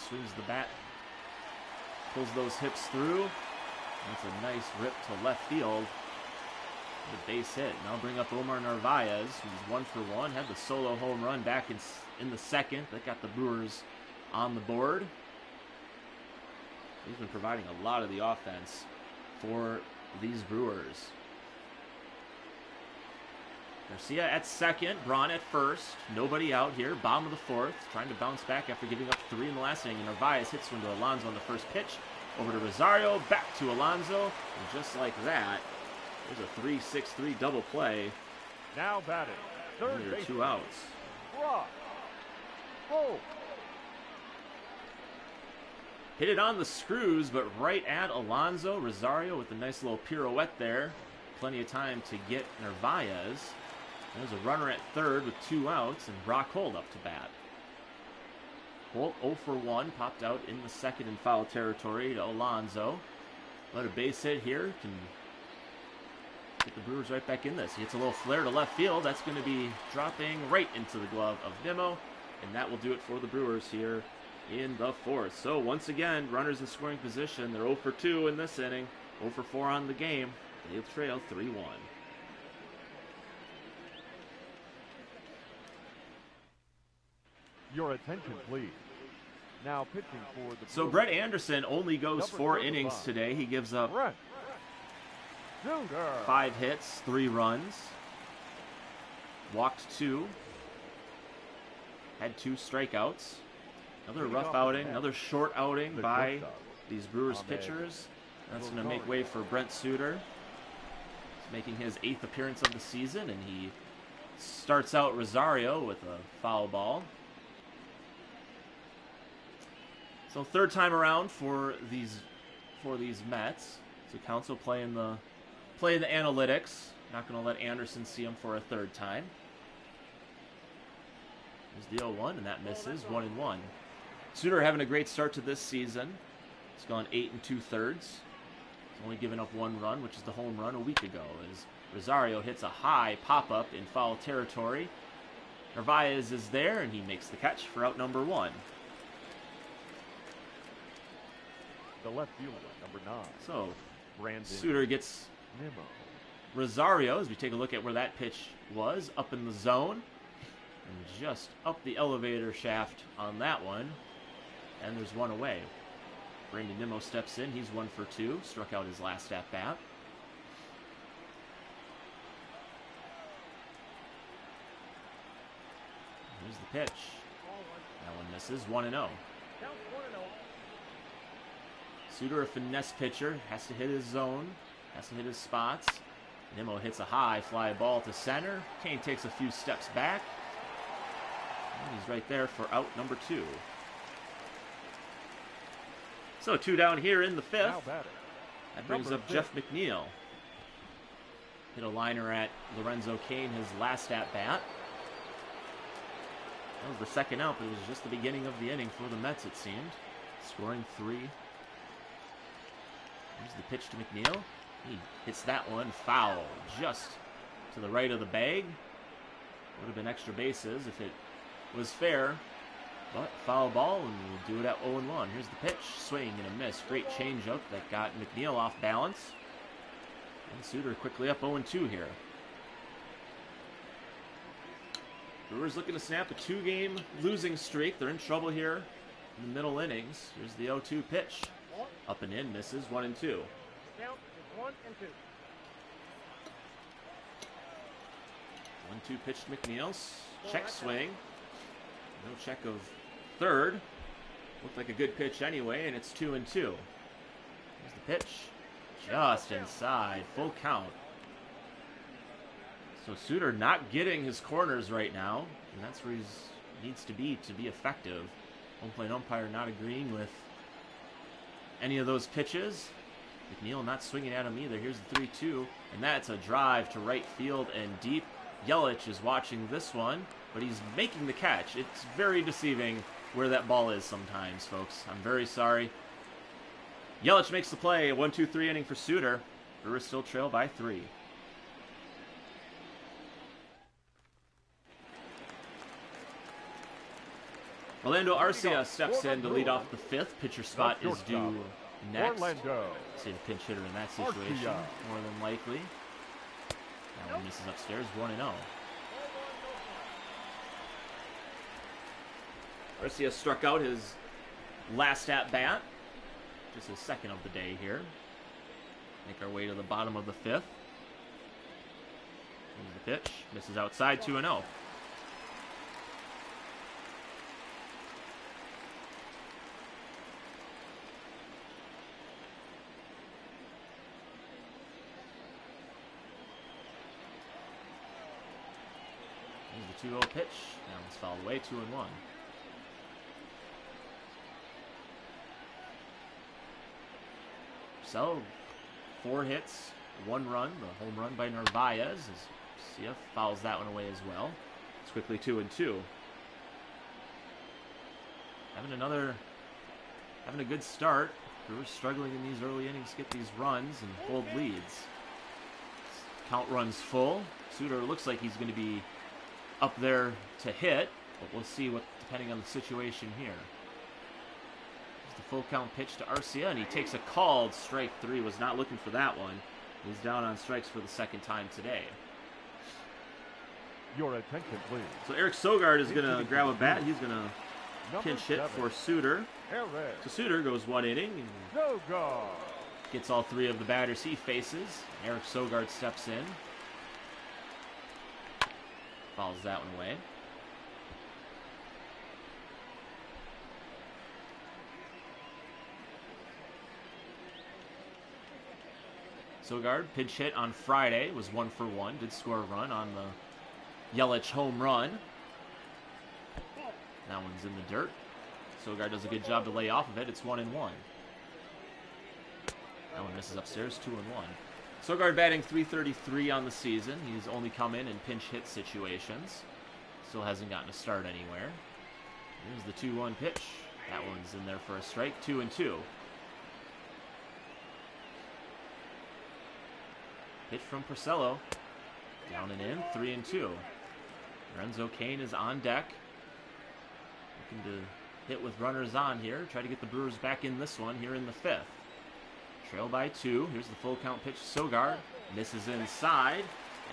Swings the bat. Pulls those hips through. That's a nice rip to left field. The base hit. Now bring up Omar Narvaez, who's 1 for 1. Had the solo home run back in the second. That got the Brewers on the board. He's been providing a lot of the offense for these Brewers. Garcia at second, Braun at first. Nobody out here. Bottom of the fourth. Trying to bounce back after giving up 3 in the last inning. And Narvaez hits one to Alonso on the first pitch. Over to Rosario. Back to Alonso. And just like that, there's a 3-6-3 double play. Now batting. Third There are base. 2 outs. Oh. Hit it on the screws, but right at Alonso. Rosario with a nice little pirouette there. Plenty of time to get Narvaez. There's a runner at third with 2 outs, and Brock Holt up to bat. Holt 0 for 1, popped out in the second in foul territory to Alonso. Let a base hit here. Can get the Brewers right back in this. He hits a little flare to left field. That's going to be dropping right into the glove of Nimmo, and that will do it for the Brewers here in the fourth. So once again, runners in scoring position. They're 0 for 2 in this inning, 0 for 4 on the game. They trail 3-1. Your attention, please. Now pitching for the So Brewers. Brett Anderson only goes Number 4 35. innings today. He gives up Brett Suter. 5 hits, 3 runs, walked 2, had 2 strikeouts. Another rough outing, another short outing by these Brewers pitchers. That's going to make way for Brent Suter. He's making his 8th appearance of the season, and he starts out Rosario with a foul ball. So 3rd time around for these Mets. So Council playing the analytics. Not going to let Anderson see him for a third time. There's the 0-1, and that misses. 1-1. Suter having a great start to this season. He's gone 8 2/3. He's only given up 1 run, which is the home run a week ago, as Rosario hits a high pop-up in foul territory. Narvaez is there, and he makes the catch for out number 1. The left fielder, number 9. So, Brandon Suter gets Nimmo. Rosario, as we take a look at where that pitch was, up in the zone. And just up the elevator shaft on that one. And there's 1 away. Brandon Nimmo steps in. He's 1 for 2. Struck out his last at-bat. Here's the pitch. That one misses. 1-0. Suter, a finesse pitcher, has to hit his zone, has to hit his spots. Nimmo hits a high fly ball to center. Kane takes a few steps back. And he's right there for out number 2. So 2 down here in the 5th. That brings up Jeff McNeil. Hit a liner at Lorenzo Kane, his last at-bat. That was the second out, but it was just the beginning of the inning for the Mets, it seemed. Scoring 3. Here's the pitch to McNeil. He hits that one foul, just to the right of the bag. Would have been extra bases if it was fair, but foul ball, and we'll do it at 0-1. Here's the pitch, swing and a miss. Great changeup that got McNeil off balance. And Suter quickly up 0-2 here. Brewers looking to snap a 2-game losing streak. They're in trouble here in the middle innings. Here's the 0-2 pitch. Up and in, misses. 1-2. Count is 1 and 2. 1-2 pitch to McNeil. Check swing. No check of third. Looked like a good pitch anyway, and it's 2-2. Here's the pitch. Just inside. Full count. So Suter not getting his corners right now, and that's where he needs to be effective. Home plate umpire not agreeing with any of those pitches. McNeil not swinging at him either. Here's the 3-2, and that's a drive to right field and deep. Yelich is watching this one, but he's making the catch. It's very deceiving where that ball is sometimes, folks. I'm very sorry. Yelich makes the play. 1-2-3 inning for Suter. Brewers still trail by 3. Orlando Arcia steps in to lead off the 5th. Pitcher spot is due next. See the pinch hitter in that situation, more than likely. That one misses upstairs, 1-0. Arcia struck out his last at-bat. Just his second of the day here. Make our way to the bottom of the 5th. Here's the pitch. Misses outside, 2-0. Here's the 2-0 pitch. That one's fouled away, 2-1. So, 4 hits, 1 run. The home run by Narvaez as CF fouls that one away as well. It's quickly 2-2. Having a good start. Brewers struggling in these early innings to get these runs and hold leads. Count runs full. Suter looks like he's going to be up there to hit, but we'll see what depending on the situation here. There's the full count pitch to Arcia, and he takes a called strike 3. Was not looking for that one. He's down on strikes for the second time today. Your attention, please. So Eric Sogard is going to grab a bat. He's going to pinch hit for Suter. So Suter goes 1 inning and gets all 3 of the batters he faces. Eric Sogard steps in. Fouls that one away. Sogard, pinch hit on Friday, was 1 for 1. Did score a run on the Yelich home run. That one's in the dirt. Sogard does a good job to lay off of it. It's 1-1. That one misses upstairs, 2-1. Sogard batting .333 on the season. He's only come in pinch hit situations. Still hasn't gotten a start anywhere. Here's the 2-1 pitch. That one's in there for a strike, 2-2. Pitch from Porcello. Down and in, 3-2. Lorenzo Cain is on deck. Looking to hit with runners on here. Try to get the Brewers back in this one here in the 5th. Trail by 2. Here's the full count pitch. Sogard misses inside,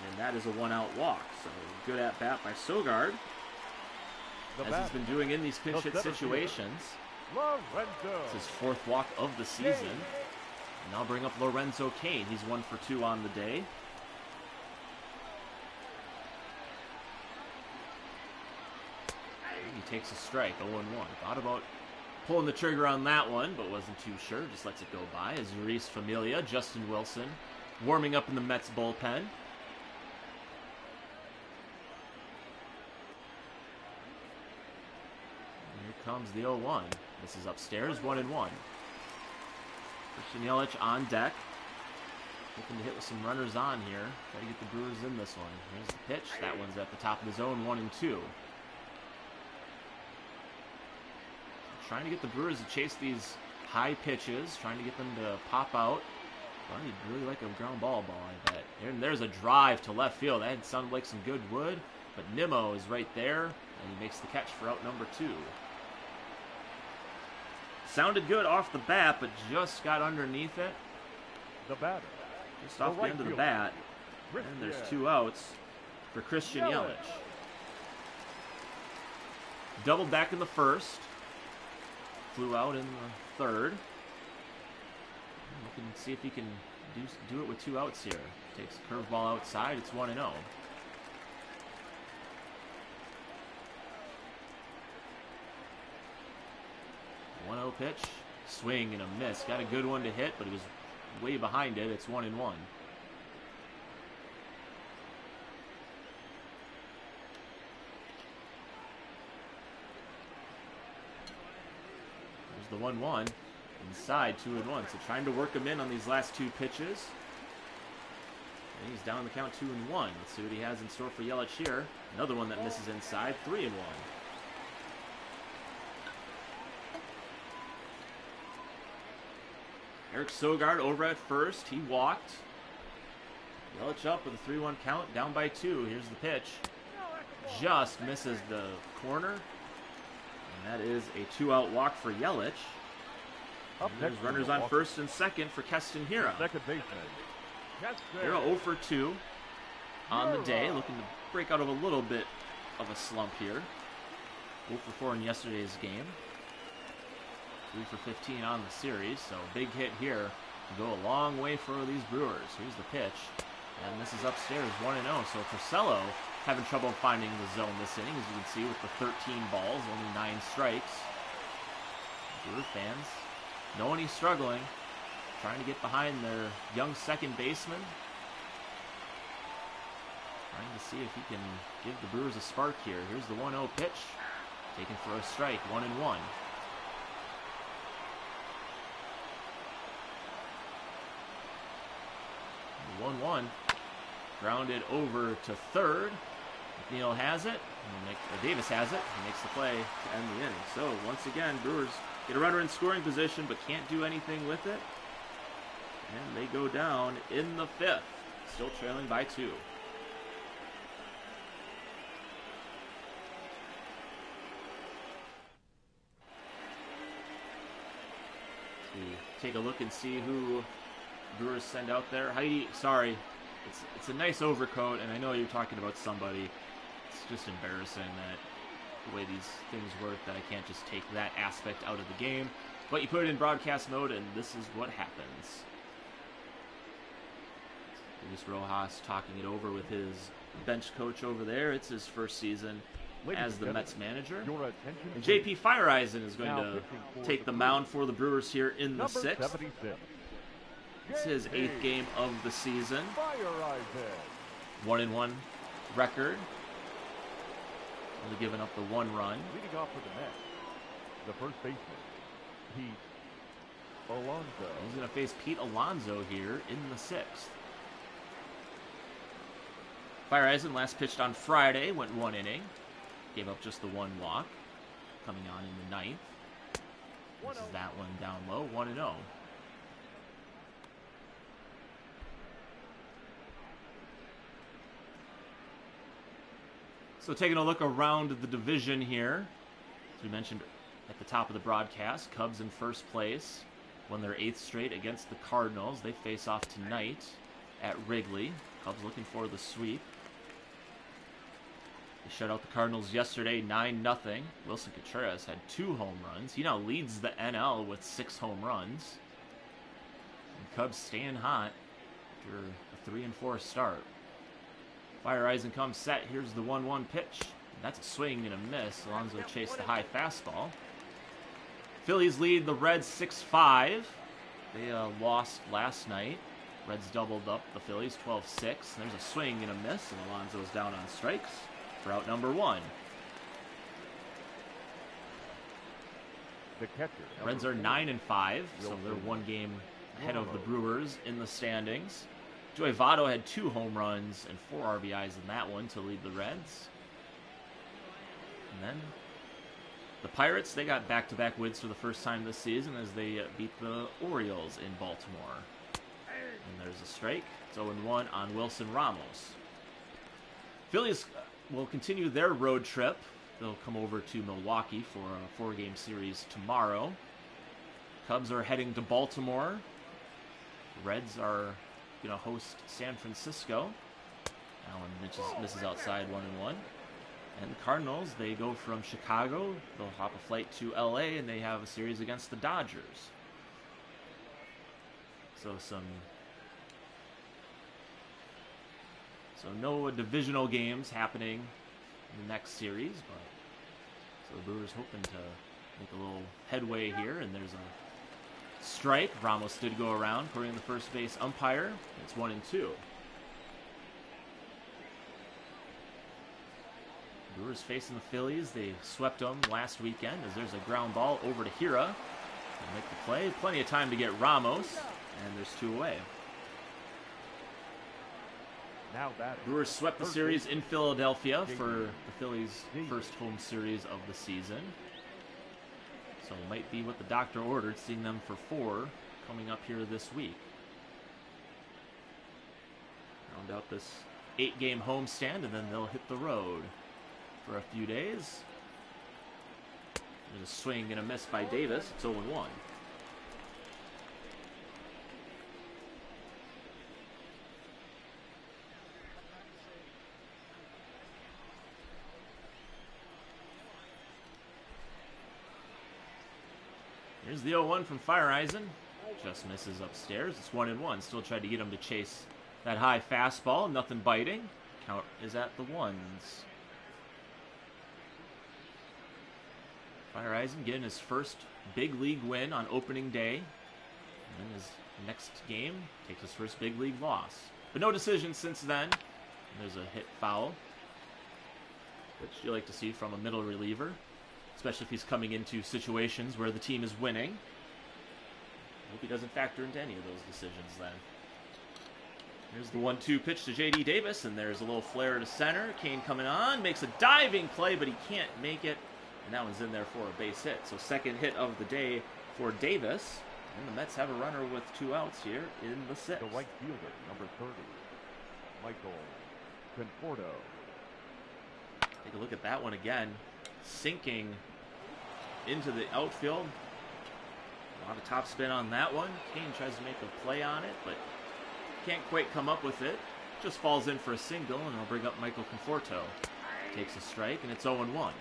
and that is a 1-out walk. So good at bat by Sogard, as he's been doing in these pinch hit situations. It's his 4th walk of the season. And I'll bring up Lorenzo Cain. He's 1 for 2 on the day. He takes a strike, 0-1. Thought about pulling the trigger on that one, but wasn't too sure. Just lets it go by. As Luis Familia, Justin Wilson, warming up in the Mets bullpen. And here comes the 0-1. This is upstairs, 1-1. Christian Yelich on deck. Looking to hit with some runners on here. Try to get the Brewers in this one. Here's the pitch. That one's at the top of the zone, 1-2. Trying to get the Brewers to chase these high pitches, trying to get them to pop out. Well, he'd really like a ground ball, I bet. And there's a drive to left field. That sounded like some good wood, but Nimmo is right there, and he makes the catch for out number 2. Sounded good off the bat, but just got underneath it. The batter. Just off the end of the bat. And there's 2 outs for Christian Yelich. Doubled back in the 1st. Flew out in the 3rd. Looking to see if he can do it with 2 outs here. Takes a curveball outside. It's 1-0. 1-0 pitch. Swing and a miss. Got a good one to hit, but he was way behind it. It's 1-1. The 1-1 inside, 2-1. So trying to work him in on these last 2 pitches. And he's down the count, 2-1. Let's see what he has in store for Yelich here. Another one that misses inside, 3-1. Eric Sogard over at first. He walked. Yelich up with a 3-1 count, down by 2. Here's the pitch. Just misses the corner. And that is a 2-out walk for Yelich. There's runners on first and second for Keston Hiura. Second baseman. Hiura 0 for 2 on the day, looking to break out of a little bit of a slump here. 0 for 4 in yesterday's game. 3 for 15 on the series, so big hit here to go a long way for these Brewers. Here's the pitch, and this is upstairs, 1-0. So Porcello having trouble finding the zone this inning, as you can see with the 13 balls, only 9 strikes. Brewer fans knowing he's struggling, trying to get behind their young second baseman. Trying to see if he can give the Brewers a spark here. Here's the 1-0 pitch, taken for a strike, 1-1. 1-1. Grounded over to third. McNeil has it. Davis has it. He makes the play to end the inning. So once again, Brewers get a runner in scoring position, but can't do anything with it. And they go down in the 5th, still trailing by 2. Take a look and see who Brewers send out there. Heidi, sorry, it's a nice overcoat, and I know you're talking about somebody. It's just embarrassing that the way these things work, that I can't just take that aspect out of the game. But you put it in broadcast mode, and this is what happens. Luis Rojas talking it over with his bench coach over there. It's his first season as the Mets manager. And JP Fireeisen is going to take the mound for the Brewers here in the 6th. It's his 8th game of the season. 1-1 record. Only giving up the 1 run. Leading off for the Mets, the first baseman, Pete Alonso. He's going to face Pete Alonso here in the 6th. Fire Eisen last pitched on Friday, went 1 inning. Gave up just the 1 walk. Coming on in the 9th. This is that one down low, 1-0. So taking a look around the division here, as we mentioned at the top of the broadcast, Cubs in first place, won their 8th straight against the Cardinals. They face off tonight at Wrigley. Cubs looking for the sweep. They shut out the Cardinals yesterday 9-0. Wilson Contreras had 2 home runs. He now leads the NL with 6 home runs. And Cubs staying hot after a 3-4 start. Fire Eisen comes set. Here's the 1-1 pitch. That's a swing and a miss. Alonso chased the high fastball. Phillies lead the Reds 6-5. They lost last night. Reds doubled up the Phillies 12-6. There's a swing and a miss, and Alonso's down on strikes for out number 1. The catcher. Reds are 9-5, so they're 1 game ahead of the Brewers in the standings. Joey Votto had 2 home runs and 4 RBIs in that one to lead the Reds. And then the Pirates, they got back-to-back wins for the first time this season as they beat the Orioles in Baltimore. And there's a strike. It's 0-1 on Wilson Ramos. Phillies will continue their road trip. They'll come over to Milwaukee for a 4-game series tomorrow. Cubs are heading to Baltimore. Reds are going to host San Francisco. Allen misses outside 1-1. And the Cardinals, they go from Chicago. They'll hop a flight to LA, and they have a series against the Dodgers. So no divisional games happening in the next series, but so the Brewers hoping to make a little headway here, and there's a strike. Ramos did go around, according to the first base umpire. It's 1-2. Brewers facing the Phillies. They swept them last weekend as there's a ground ball over to Hira. They'll make the play. Plenty of time to get Ramos, and there's 2 away. Now batting. Brewers swept the series in Philadelphia for the Phillies' first home series of the season. So it might be what the doctor ordered, seeing them for 4 coming up here this week. Round out this 8-game homestand, and then they'll hit the road for a few days. There's a swing and a miss by Davis. It's 0-1. Here's the 0-1 from Fire Eisen. Just misses upstairs. It's 1-1. Still tried to get him to chase that high fastball. Nothing biting. Count is at the 1s. Fire Eisen getting his first big league win on opening day. And then his next game takes his first big league loss. But no decision since then. There's a hit foul, which you like to see from a middle reliever, especially if he's coming into situations where the team is winning. Hope he doesn't factor into any of those decisions then. Here's the 1-2 pitch to J.D. Davis, and there's a little flare to center. Kane coming on, makes a diving play, but he can't make it. And that one's in there for a base hit. So 2nd hit of the day for Davis. And the Mets have a runner with 2 outs here in the 6th. The right fielder, number 30, Michael Conforto. Take a look at that one again. Sinking into the outfield. A lot of topspin on that one. Kane tries to make a play on it, but can't quite come up with it. Just falls in for a single, and I'll bring up Michael Conforto. Takes a strike, and it's 0-1.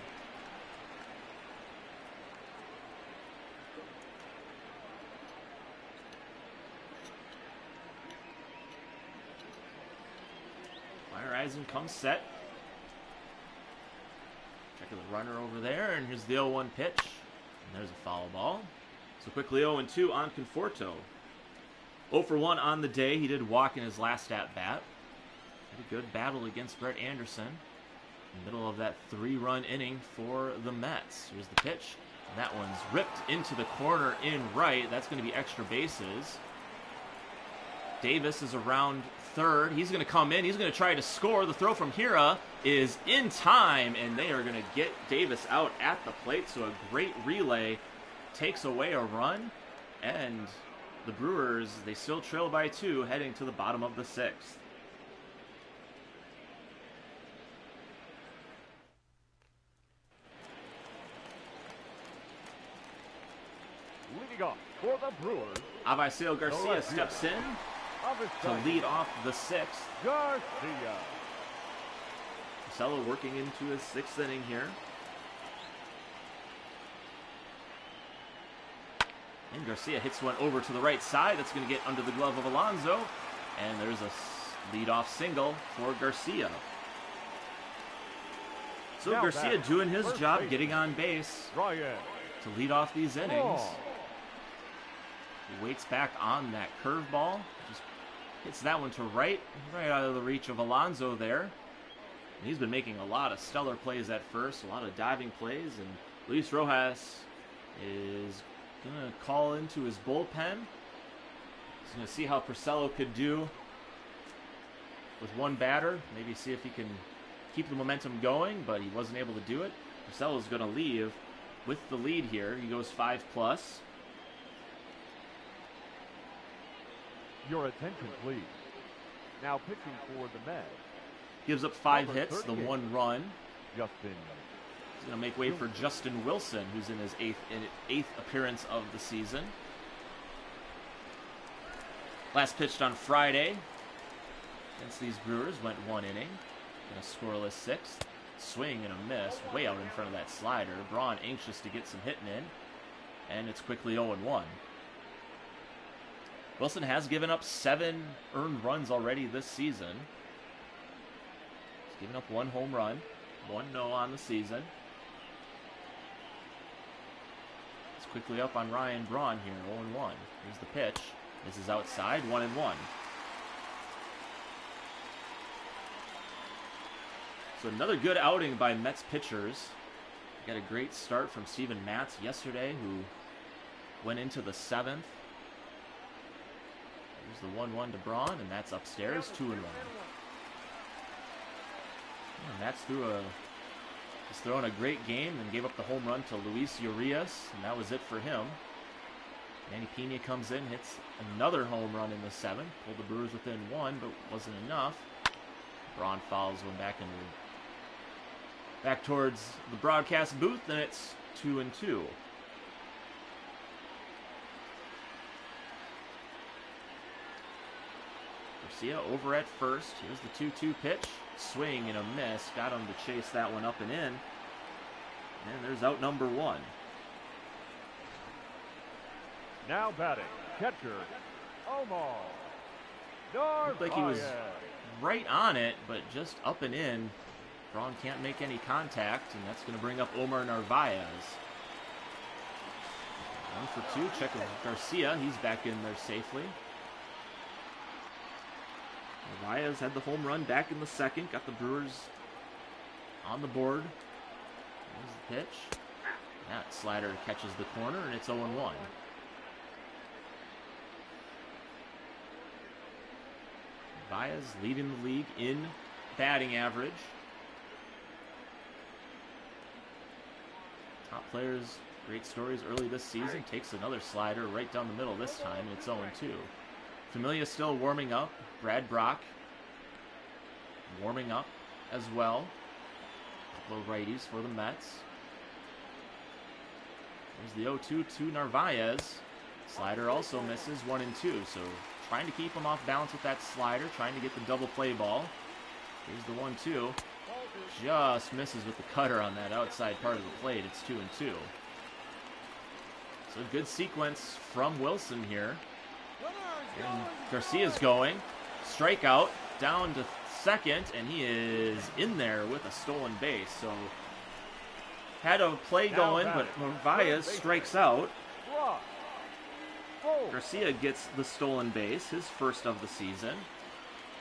Fire Eisen comes set. Checking the runner over there, and here's the 0-1 pitch. And there's a foul ball. So quickly 0-2 on Conforto. 0-for-1 on the day. He did walk in his last at-bat. Had a good battle against Brett Anderson in the middle of that 3-run inning for the Mets. Here's the pitch. And that one's ripped into the corner in right. That's going to be extra bases. Davis is around third. He's going to come in. He's going to try to score. The throw from Hira is in time, and they are going to get Davis out at the plate. So a great relay takes away a run, and the Brewers, they still trail by 2 heading to the bottom of the 6th. Leading off for the Brewers, Avisail Garcia steps in to lead off the 6th. Garcia. Porcello working into his 6th inning here. And Garcia hits one over to the right side. That's going to get under the glove of Alonso. And there's a leadoff single for Garcia. So Now Garcia back, doing his first job, base. getting on base Ryan. to lead off these innings. Ball. He waits back on that curveball. Just hits that one to right out of the reach of Alonso there. And he's been making a lot of stellar plays at first, a lot of diving plays. And Luis Rojas is going to call into his bullpen. He's going to see how Porcello could do with one batter. Maybe see if he can keep the momentum going, but he wasn't able to do it. Porcello's going to leave with the lead here. He goes 5+. Your attention, please. Now pitching for the Mets, Gives up 5 Number hits, the 38. 1 run. Justin. He's going to make way for Justin Wilson, who's in his eighth appearance of the season. Last pitched on Friday against these Brewers, went 1 inning. In a scoreless 6th. Swing and a miss, way out in front of that slider. Braun anxious to get some hitting in, and it's quickly 0-1. Wilson has given up 7 earned runs already this season. He's given up 1 home run, 1 no on the season. It's quickly up on Ryan Braun here, 0-1. Here's the pitch. This is outside, 1-1. So another good outing by Mets pitchers. Got a great start from Steven Matz yesterday, who went into the 7th. Here's the 1-1 to Braun, and that's upstairs, 2-1. Yeah, Matz is throwing a great game and gave up the home run to Luis Urias, and that was it for him. Manny Pena comes in, hits another home run in the 7th, pulled the Brewers within 1, but wasn't enough. Braun fouls one back towards the broadcast booth, and it's 2-2. Garcia over at first. Here's the 2-2 pitch. Swing and a miss. Got him to chase that one up and in. And there's out number 1. Now batting, catcher, Omar. Looked like he was right on it, but just up and in. Braun can't make any contact, and that's going to bring up Omar Narvaez. 1 for 2. Check with Garcia. He's back in there safely. Narvaez had the home run back in the 2nd. Got the Brewers on the board. Here's the pitch. That slider catches the corner, and it's 0-1. Narvaez leading the league in batting average. Top players, great stories early this season. Takes another slider right down the middle this time, and it's 0-2. Familia still warming up. Brad Brock warming up as well. Couple of righties for the Mets. There's the 0-2 to Narvaez. Slider also misses, 1-2. So trying to keep him off balance with that slider, trying to get the double play ball. Here's the 1-2. Just misses with the cutter on that outside part of the plate. It's 2-2. So good sequence from Wilson here. And Garcia's going. Strikeout down to 2nd, and he is in there with a stolen base. So had a play going, but Narvaez strikes out. Garcia gets the stolen base, his first of the season.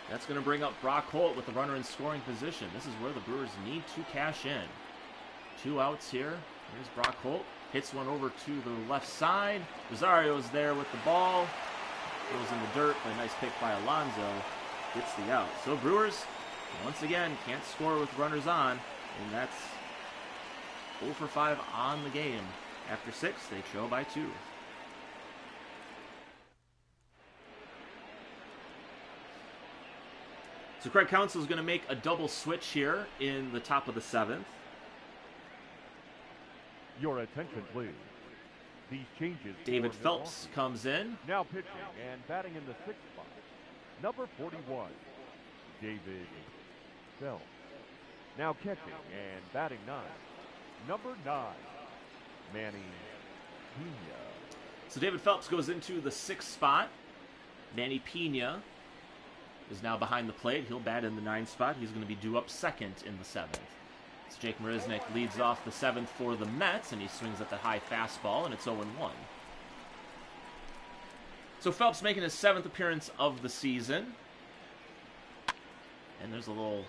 That's going to bring up Brock Holt with the runner in scoring position. This is where the Brewers need to cash in. 2 outs here. Here's Brock Holt. Hits one over to the left side. Rosario's there with the ball. Goes in the dirt, but a nice pick by Alonso. Gets the out. So Brewers, once again, can't score with runners on. And that's 0 for 5 on the game. After 6, they trail by 2. So Craig Counsell is going to make a double switch here in the top of the 7th. Your attention, please. These changes. David Phelps comes in. Now pitching and batting in the 6th spot. Number 41, David Phelps. Now catching and batting 9. Number 9, Manny Pena. So David Phelps goes into the 6th spot. Manny Pena is now behind the plate. He'll bat in the 9th spot. He's going to be due up second in the 7th. So Jake Marisnick leads off the 7th for the Mets, and he swings at the high fastball, and it's 0-1. So Phelps making his 7th appearance of the season. And there's a little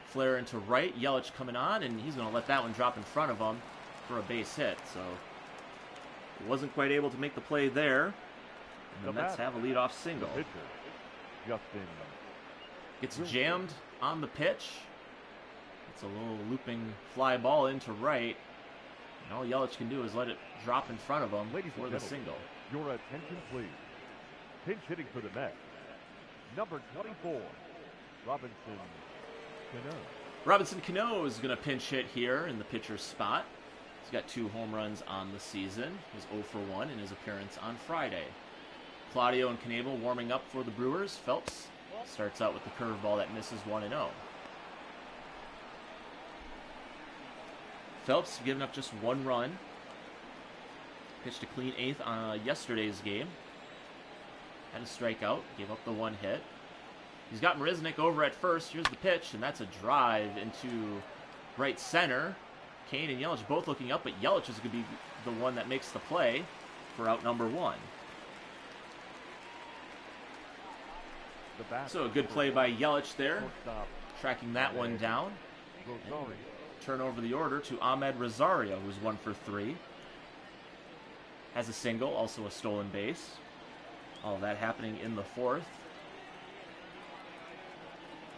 flare into right. Yelich coming on, and he's going to let that one drop in front of him for a base hit. So he wasn't quite able to make the play there. And the Mets have a leadoff single. Justin Gets jammed on the pitch. It's a little looping fly ball into right. And all Yelich can do is let it drop in front of him for the single. Your attention, please. Pinch hitting for the Mets. Number 24, Robinson Cano. Robinson Cano is going to pinch hit here in the pitcher's spot. He's got 2 home runs on the season. He's 0 for 1 in his appearance on Friday. Claudio and Knebel warming up for the Brewers. Phelps starts out with the curveball that misses 1-0. Phelps giving up just 1 run. Pitched a clean 8th on yesterday's game. Had a strikeout, gave up the 1 hit. He's got Marisnick over at first. Here's the pitch, and that's a drive into right center. Kane and Yelich both looking up, but Yelich is going to be the one that makes the play for out number 1. So a good play by Yelich there, tracking that one down. Turn over the order to Ahmed Rosario, who's 1 for 3. Has a single, also a stolen base. All of that happening in the 4th.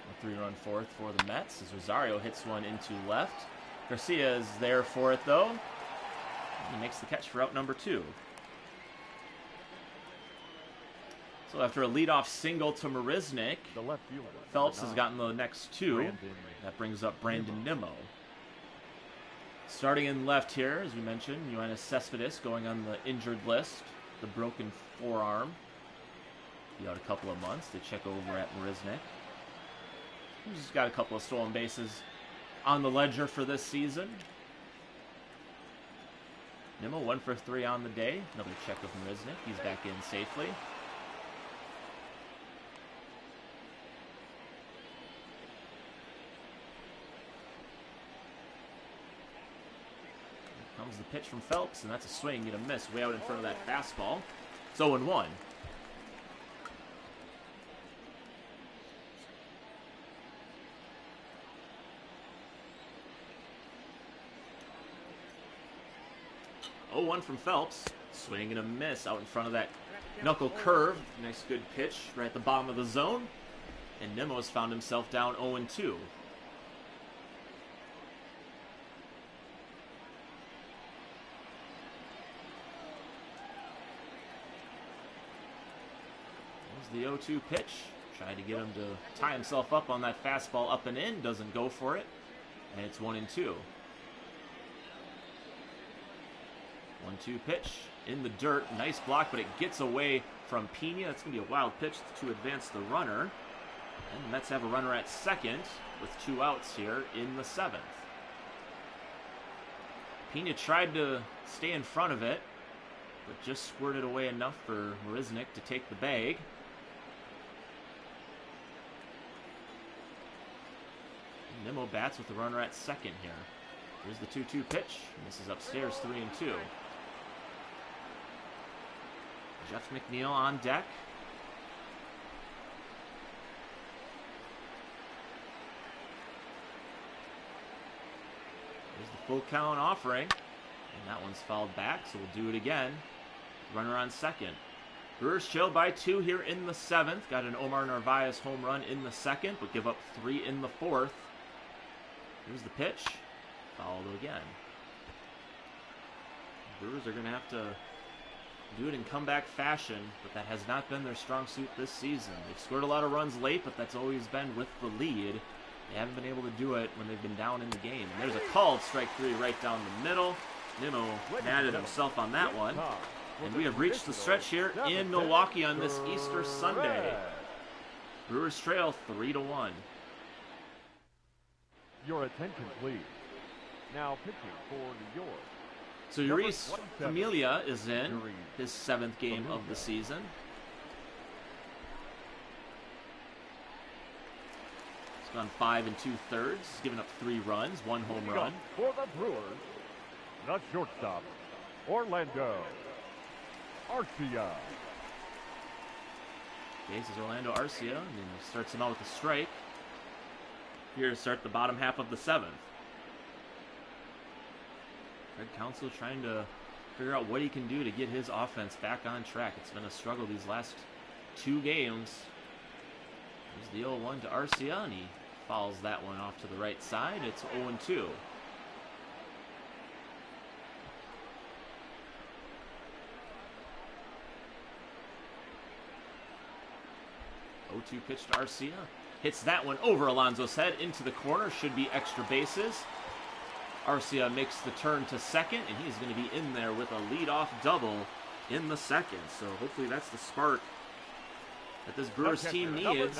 A 3-run 4th for the Mets as Rosario hits one into left. Garcia is there for it, though. He makes the catch for out number 2. So after a leadoff single to Marisnick, the left fielder, Phelps has gotten the next 2. That brings up Brandon Nimmo. Starting in left here, as we mentioned, Yoenis Cespedes going on the injured list. The broken forearm. Be out a couple of months. They check over at Marisnick, who's got a couple of stolen bases on the ledger for this season. Nimmo 1 for 3 on the day. Another check of Marisnick. He's back in safely. Comes the pitch from Phelps, and that's a swing and a miss way out in front of that fastball. It's 0-1. From Phelps. Swing and a miss out in front of that knuckle curve. Nice good pitch right at the bottom of the zone. And Nimmo's found himself down 0-2. The 0-2 pitch. Tried to get him to tie himself up on that fastball up and in. Doesn't go for it. And it's 1-2. 1-2 pitch in the dirt. Nice block, but it gets away from Pena. That's going to be a wild pitch to advance the runner. And the Mets have a runner at second with 2 outs here in the 7th. Pena tried to stay in front of it, but just squirted away enough for Marisnick to take the bag. Nimmo bats with the runner at second here. Here's the 2-2 pitch. This is upstairs, 3-2. Jeff McNeil on deck. There's the full count offering. And that one's fouled back, so we'll do it again. Runner on second. Brewers trail by 2 here in the 7th. Got an Omar Narvaez home run in the 2nd, but give up 3 in the 4th. Here's the pitch. Fouled again. Brewers are going to have to do it in comeback fashion, but that has not been their strong suit this season. They've scored a lot of runs late, but that's always been with the lead. They haven't been able to do it when they've been down in the game. And there's a called strike 3 right down the middle. Nimmo mad at himself on that one. And we have reached the stretch here in Milwaukee on this Easter Sunday. Brewers trail 3-1. Your attention, please. Now pitching for New York. So Urias Familia is in his 7th game of the season. He's gone 5 2/3. He's given up 3 runs, 1 home run. For the Brewers, the shortstop, Orlando Arcia. Faces Orlando Arcia, and then he starts him out with a strike. Here to start the bottom half of the 7th. Craig Counsell trying to figure out what he can do to get his offense back on track. It's been a struggle these last 2 games. There's the 0-1 to Arcia, and he fouls that one off to the right side. It's 0-2. Pitch to Arcia. Hits that one over Alonso's head into the corner. Should be extra bases. Arcia makes the turn to second, and he's going to be in there with a leadoff double in the 2nd. So hopefully that's the spark that this Brewers team needs.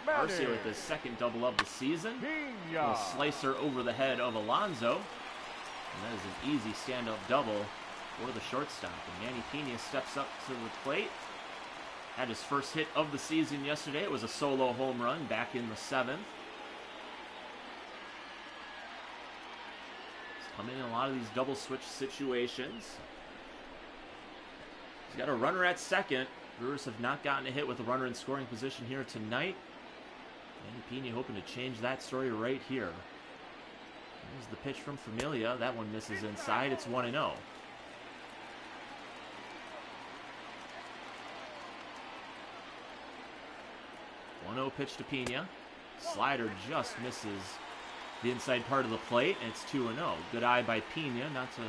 Arcia with his 2nd double of the season. A slicer over the head of Alonso. And that is an easy stand-up double for the shortstop. And Manny Pena steps up to the plate. Had his first hit of the season yesterday. It was a solo home run back in the 7th. He's coming in a lot of these double switch situations. He's got a runner at second. Brewers have not gotten a hit with a runner in scoring position here tonight. Manny Pena hoping to change that story right here. Here's the pitch from Familia. That one misses inside. It's 1-0. 1-0 pitch to Pena. Slider just misses the inside part of the plate, and it's 2-0. Good eye by Pena not to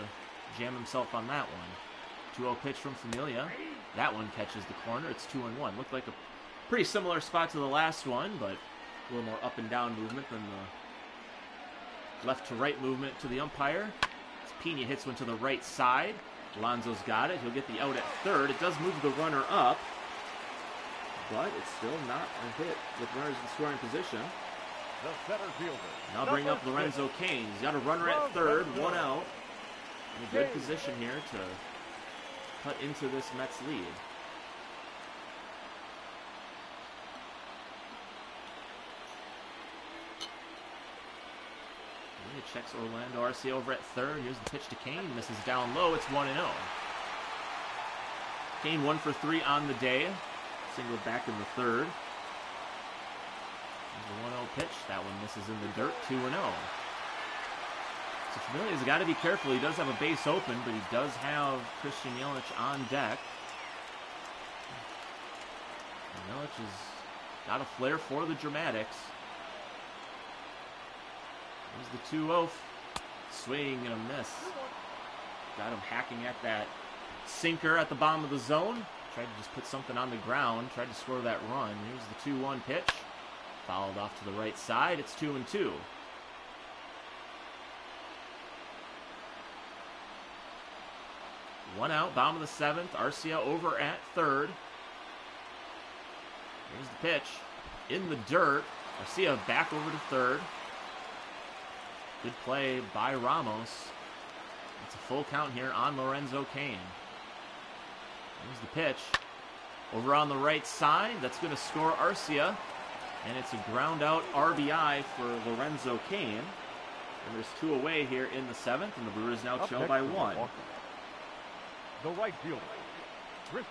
jam himself on that one. 2-0 pitch from Familia. That one catches the corner. It's 2-1. Looked like a pretty similar spot to the last one, but a little more up and down movement than the left to right movement to the umpire. As Pena hits one to the right side. Alonso's got it. He'll get the out at third. It does move the runner up, but it's still not a hit with runners in scoring position. The center fielder. Now bring up Lorenzo Cain. He's got a runner at third, 1 out. In a good position here to cut into this Mets lead. He checks Orlando Arcia over at third. Here's the pitch to Cain. Misses down low. It's 1-0. Cain 1 for 3 on the day. Single back in the 3rd. There's a 1-0 pitch. That one misses in the dirt. 2-0. So Familia's got to be careful. He does have a base open, but he does have Christian Yelich on deck. And Yelich has got a flair for the dramatics. There's the 2-0 swing and a miss. Got him hacking at that sinker at the bottom of the zone. Tried to just put something on the ground. Tried to score that run. Here's the 2-1 pitch. Fouled off to the right side. It's 2-2. One out, bottom of the 7th. Arcia over at third. Here's the pitch. In the dirt. Arcia back over to third. Good play by Ramos. It's a full count here on Lorenzo Cain. Here's the pitch. Over on the right side. That's going to score Arcia. And it's a ground out RBI for Lorenzo Cain. And there's 2 away here in the 7th. And the Brewers now trail by 1. The right fielder.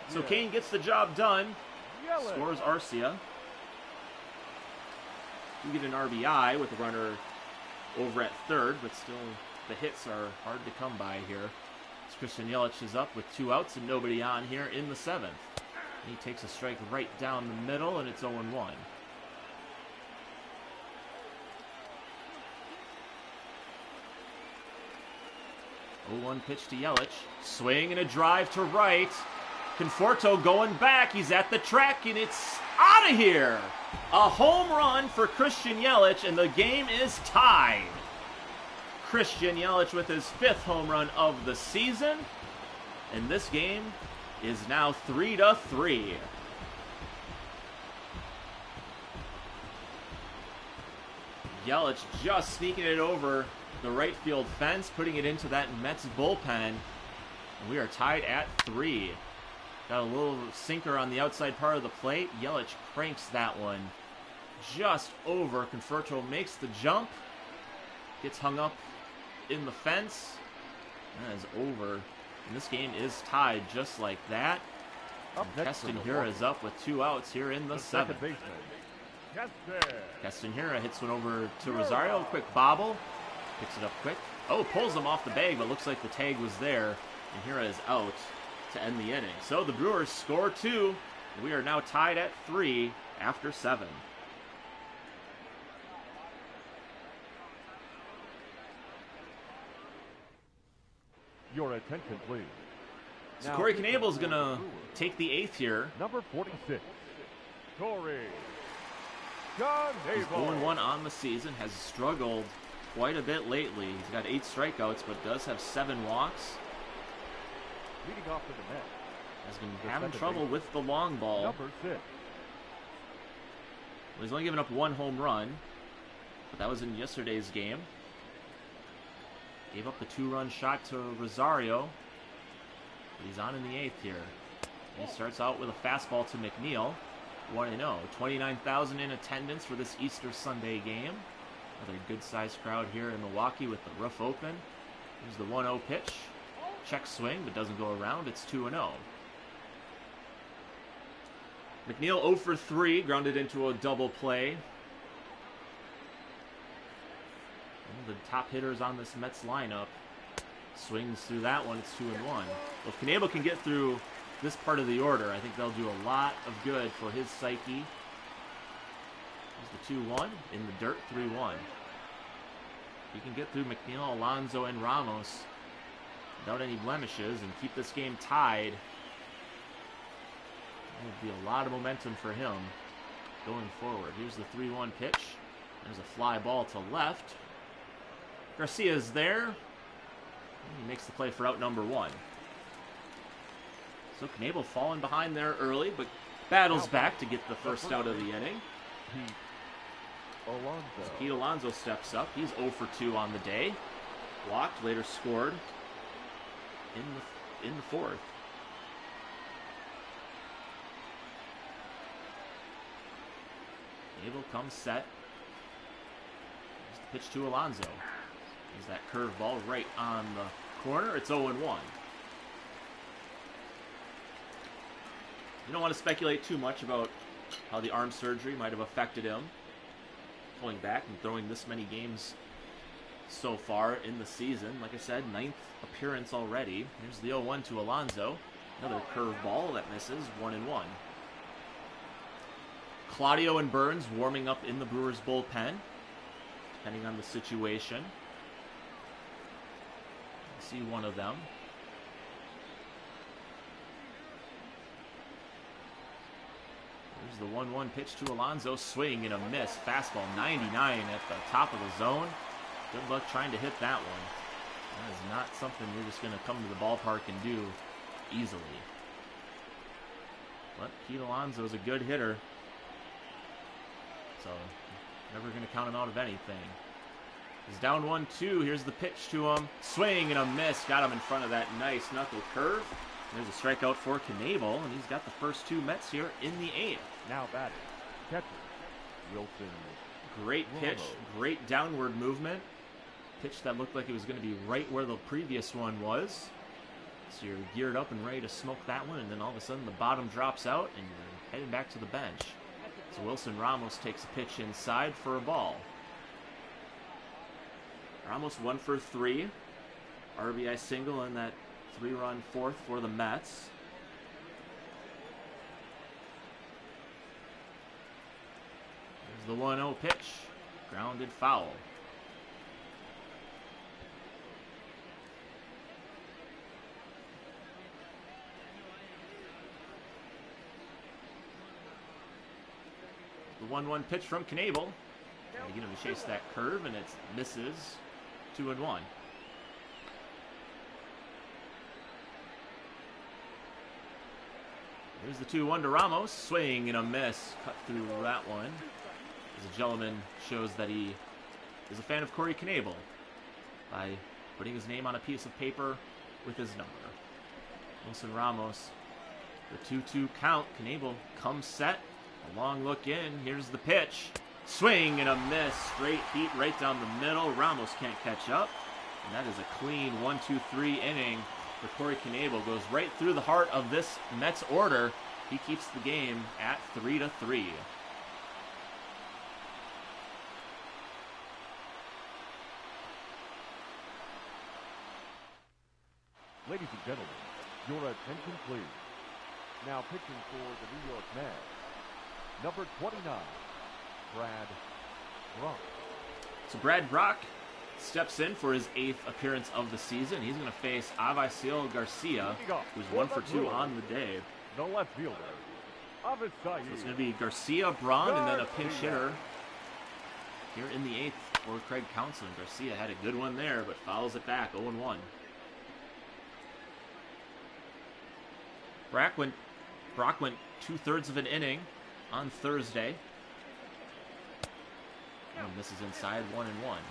So Cain gets the job done. Scores Arcia. You get an RBI with a runner over at third, but still the hits are hard to come by here. As Christian Yelich is up with 2 outs and nobody on here in the 7th. He takes a strike right down the middle, and it's 0-1. Oh, 0-1 pitch to Yelich. Swing and a drive to right. Conforto going back. He's at the track, and it's out of here. A home run for Christian Yelich, and the game is tied. Christian Yelich with his 5th home run of the season. And this game is now 3-3. Yelich just sneaking it over the right field fence, putting it into that Mets bullpen. And we are tied at 3. Got a little sinker on the outside part of the plate. Yelich cranks that one just over. Conforto makes the jump. Gets hung up in the fence. That is over. And this game is tied just like that. Keston Hiura is up with 2 outs here in the 7th. Keston Hiura hits one over to Rosario. Quick bobble. Picks it up quick. Oh, pulls him off the bag, but looks like the tag was there. And Hiura is out to end the inning. So the Brewers score 2. And we are now tied at 3 after 7. Your attention, please. So Corey Knebel is going to take the 8th here. Number 46, Corey He's Knebel. 0-1 on the season, has struggled quite a bit lately. He's got 8 strikeouts, but does have 7 walks. Leading off to the net. Has been having trouble with the long ball. Number 6. Well, he's only given up 1 home run, but that was in yesterday's game. Gave up the 2-run shot to Rosario. But he's on in the 8th here. And he starts out with a fastball to McNeil. 1-0. 29,000 in attendance for this Easter Sunday game. Another good-sized crowd here in Milwaukee with the roof open. Here's the 1-0 pitch. Check swing, but doesn't go around. It's 2-0. McNeil 0 for 3, grounded into a double play. One of the top hitters on this Mets lineup. Swings through that one. It's 2-1. Well, if Knebel can get through this part of the order, I think they'll do a lot of good for his psyche. Here's the 2-1 in the dirt, 3-1. He can get through McNeil, Alonso, and Ramos without any blemishes and keep this game tied. That would be a lot of momentum for him going forward. Here's the 3-1 pitch. There's a fly ball to left. Garcia's there. He makes the play for out number 1. So Knebel falling behind there early, but battles back to get the first out of the inning. Pete Alonso steps up. He's 0 for 2 on the day. Walked, later scored in the 4th. Knebel comes set. Here's the pitch to Alonso. There's that curveball right on the corner. It's 0-1. You don't want to speculate too much about how the arm surgery might have affected him. Pulling back and throwing this many games so far in the season. Like I said, 9th appearance already. Here's the 0-1 to Alonso. Another curveball that misses, 1-1. Claudio and Burns warming up in the Brewers bullpen, depending on the situation. See one of them. There's the 1-1 pitch to Alonso. Swing and a miss. Fastball 99 at the top of the zone. Good luck trying to hit that one. That is not something you're just going to come to the ballpark and do easily. But Pete Alonso is a good hitter, so never going to count him out of anything. He's down 1-2. Here's the pitch to him. Swing and a miss. Got him in front of that nice knuckle curve. There's a strikeout for Knebel, and he's got the first 2 Mets here in the 8th. Now batting, catcher, Wilson. Great pitch. Great downward movement. Pitch that looked like it was going to be right where the previous one was. So you're geared up and ready to smoke that one, and then all of a sudden the bottom drops out, and you're heading back to the bench. So Wilson Ramos takes a pitch inside for a ball. Ramos 1 for 3. RBI single and that 3-run fourth for the Mets. There's the 1-0 pitch. Grounded foul. The 1-1 pitch from Knebel. Trying to get him to chase that curve, and it misses. 2-1. Here's the 2-1 to Ramos. Swing and a miss. Cut through that one. As a gentleman shows that he is a fan of Corey Knebel by putting his name on a piece of paper with his number. Wilson Ramos, the 2-2 count. Knebel comes set. A long look in. Here's the pitch. Swing and a miss. Straight heat right down the middle. Ramos can't catch up. And that is a clean 1-2-3 inning for Corey Knebel. Goes right through the heart of this Mets order. He keeps the game at 3-3. Ladies and gentlemen, your attention please. Now pitching for the New York Mets, number 29, Brad Brock. So Brad Brock steps in for his 8th appearance of the season. He's going to face Avisail Garcia, who's 1 for 2 on the day. The left fielder, Avisail. So it's going to be Garcia, Braun, and then a pinch hitter here in the 8th for Craig Counsell. Garcia had a good one there, but fouls it back, 0-1. Brock went 2/3 of an inning on Thursday. And this is inside 1-1.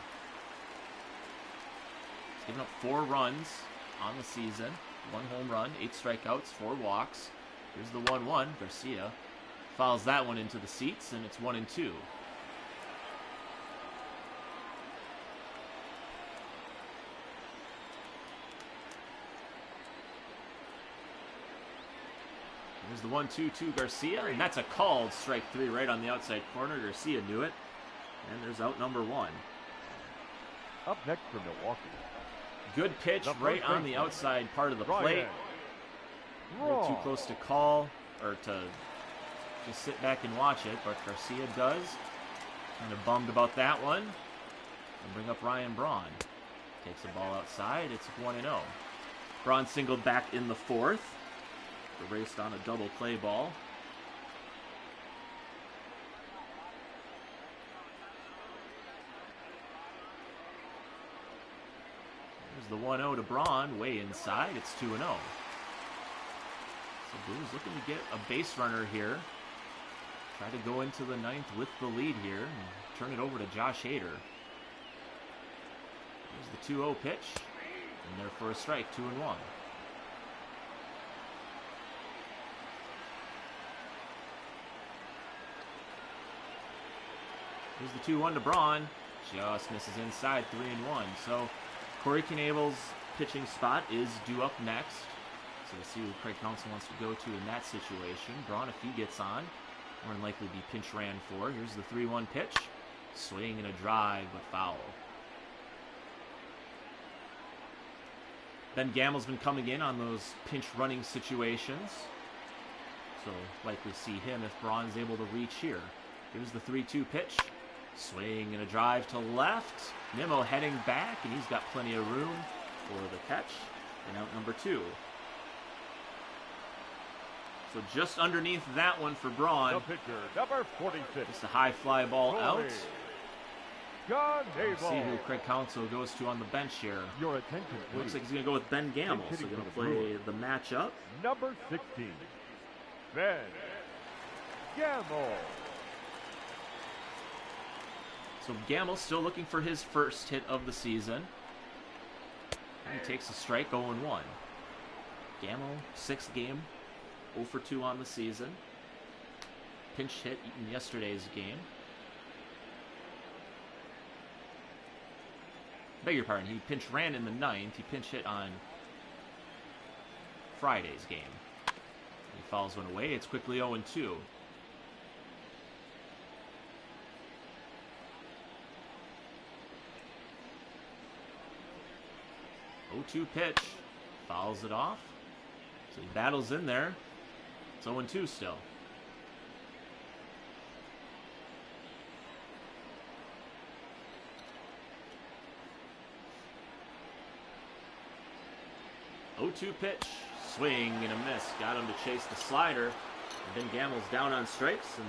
He's given up 4 runs on the season. 1 home run, 8 strikeouts, 4 walks. Here's the 1-1. Garcia fouls that one into the seats, and it's 1-2. Here's the 1-2 to Garcia, and that's a called strike 3 right on the outside corner. Garcia knew it, and there's out number 1. Up next for Milwaukee. Good pitch right on the outside part of the plate. A little too close to call, or to just sit back and watch it, but Garcia does. Kind of bummed about that one. And bring up Ryan Braun. Takes the ball outside, it's 1-0. Braun singled back in the 4th. Raced on a double play ball. There's the 1-0 to Braun, way inside. It's 2-0. So Brewers looking to get a base runner here. Try to go into the 9th with the lead here and turn it over to Josh Hader. There's the 2-0 pitch, and there for a strike, 2-1. Here's the 2-1 to Braun. Just misses inside, 3-1. So Corey Knebel's pitching spot is due up next. So we'll see who Craig Counsell wants to go to in that situation. Braun, if he gets on, more than likely be pinch ran for. Here's the 3-1 pitch. Swing and a drive, but foul. Ben Gamel's been coming in on those pinch running situations. So likely see him if Braun's able to reach here. Here's the 3-2 pitch. Swing and a drive to left. Nimmo heading back, and he's got plenty of room for the catch. And out number 2. So just underneath that one for Braun. The pitcher, number 46. Just a high fly ball out. Let's see who Craig Counsell goes to on the bench here. Your attention, please. Looks like he's going to go with Ben Gamel. So going to play the matchup. Number 16, Ben Gamel. So Gamel still looking for his first hit of the season. And he takes a strike, 0-1. Gamel, 6th game, 0 for 2 on the season. Pinch hit in yesterday's game. Beg your pardon, he pinch ran in the 9th. He pinch hit on Friday's game. He fouls one away. It's quickly 0-2. 0-2 pitch. Fouls it off. So he battles in there. It's 0-2 still. Oh-2 pitch. Swing and a miss. Got him to chase the slider. And then Gamel's down on strikes, and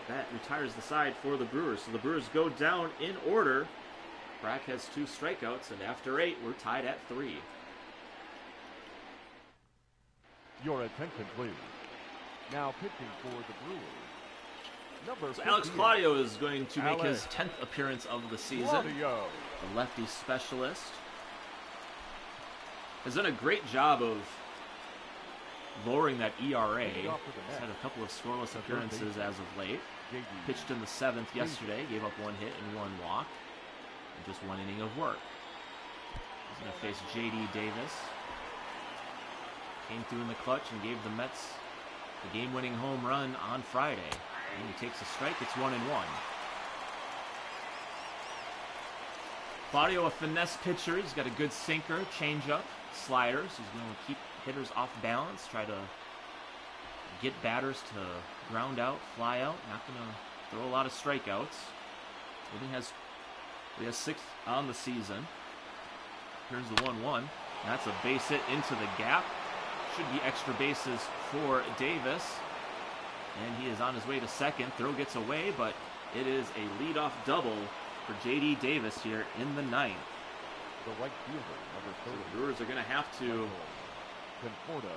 that retires the side for the Brewers. So the Brewers go down in order. Brack has 2 strikeouts, and after 8, we're tied at 3. Your attention, please. Now pitching for the Brewers. Number So Alex 58. Claudio is going to make Alex his 10th appearance of the season. Claudio. The lefty specialist has done a great job of lowering that ERA. He's had a couple of scoreless appearances as of late. Pitched in the 7th yesterday, gave up 1 hit and 1 walk, and just 1 inning of work. He's going to face J.D. Davis. Came through in the clutch and gave the Mets the game-winning home run on Friday. And he takes a strike. It's 1-1. Claudio, a finesse pitcher. He's got a good sinker, changeup, sliders. He's going to keep hitters off balance, try to get batters to ground out, fly out. Not going to throw a lot of strikeouts. He has 6 on the season. Here's the 1-1. That's a base hit into the gap. Should be extra bases for Davis. And he is on his way to second. Throw gets away, but it is a leadoff double for J.D. Davis here in the 9th. The right fielder, number 30. So the Brewers are going to have to Conforto.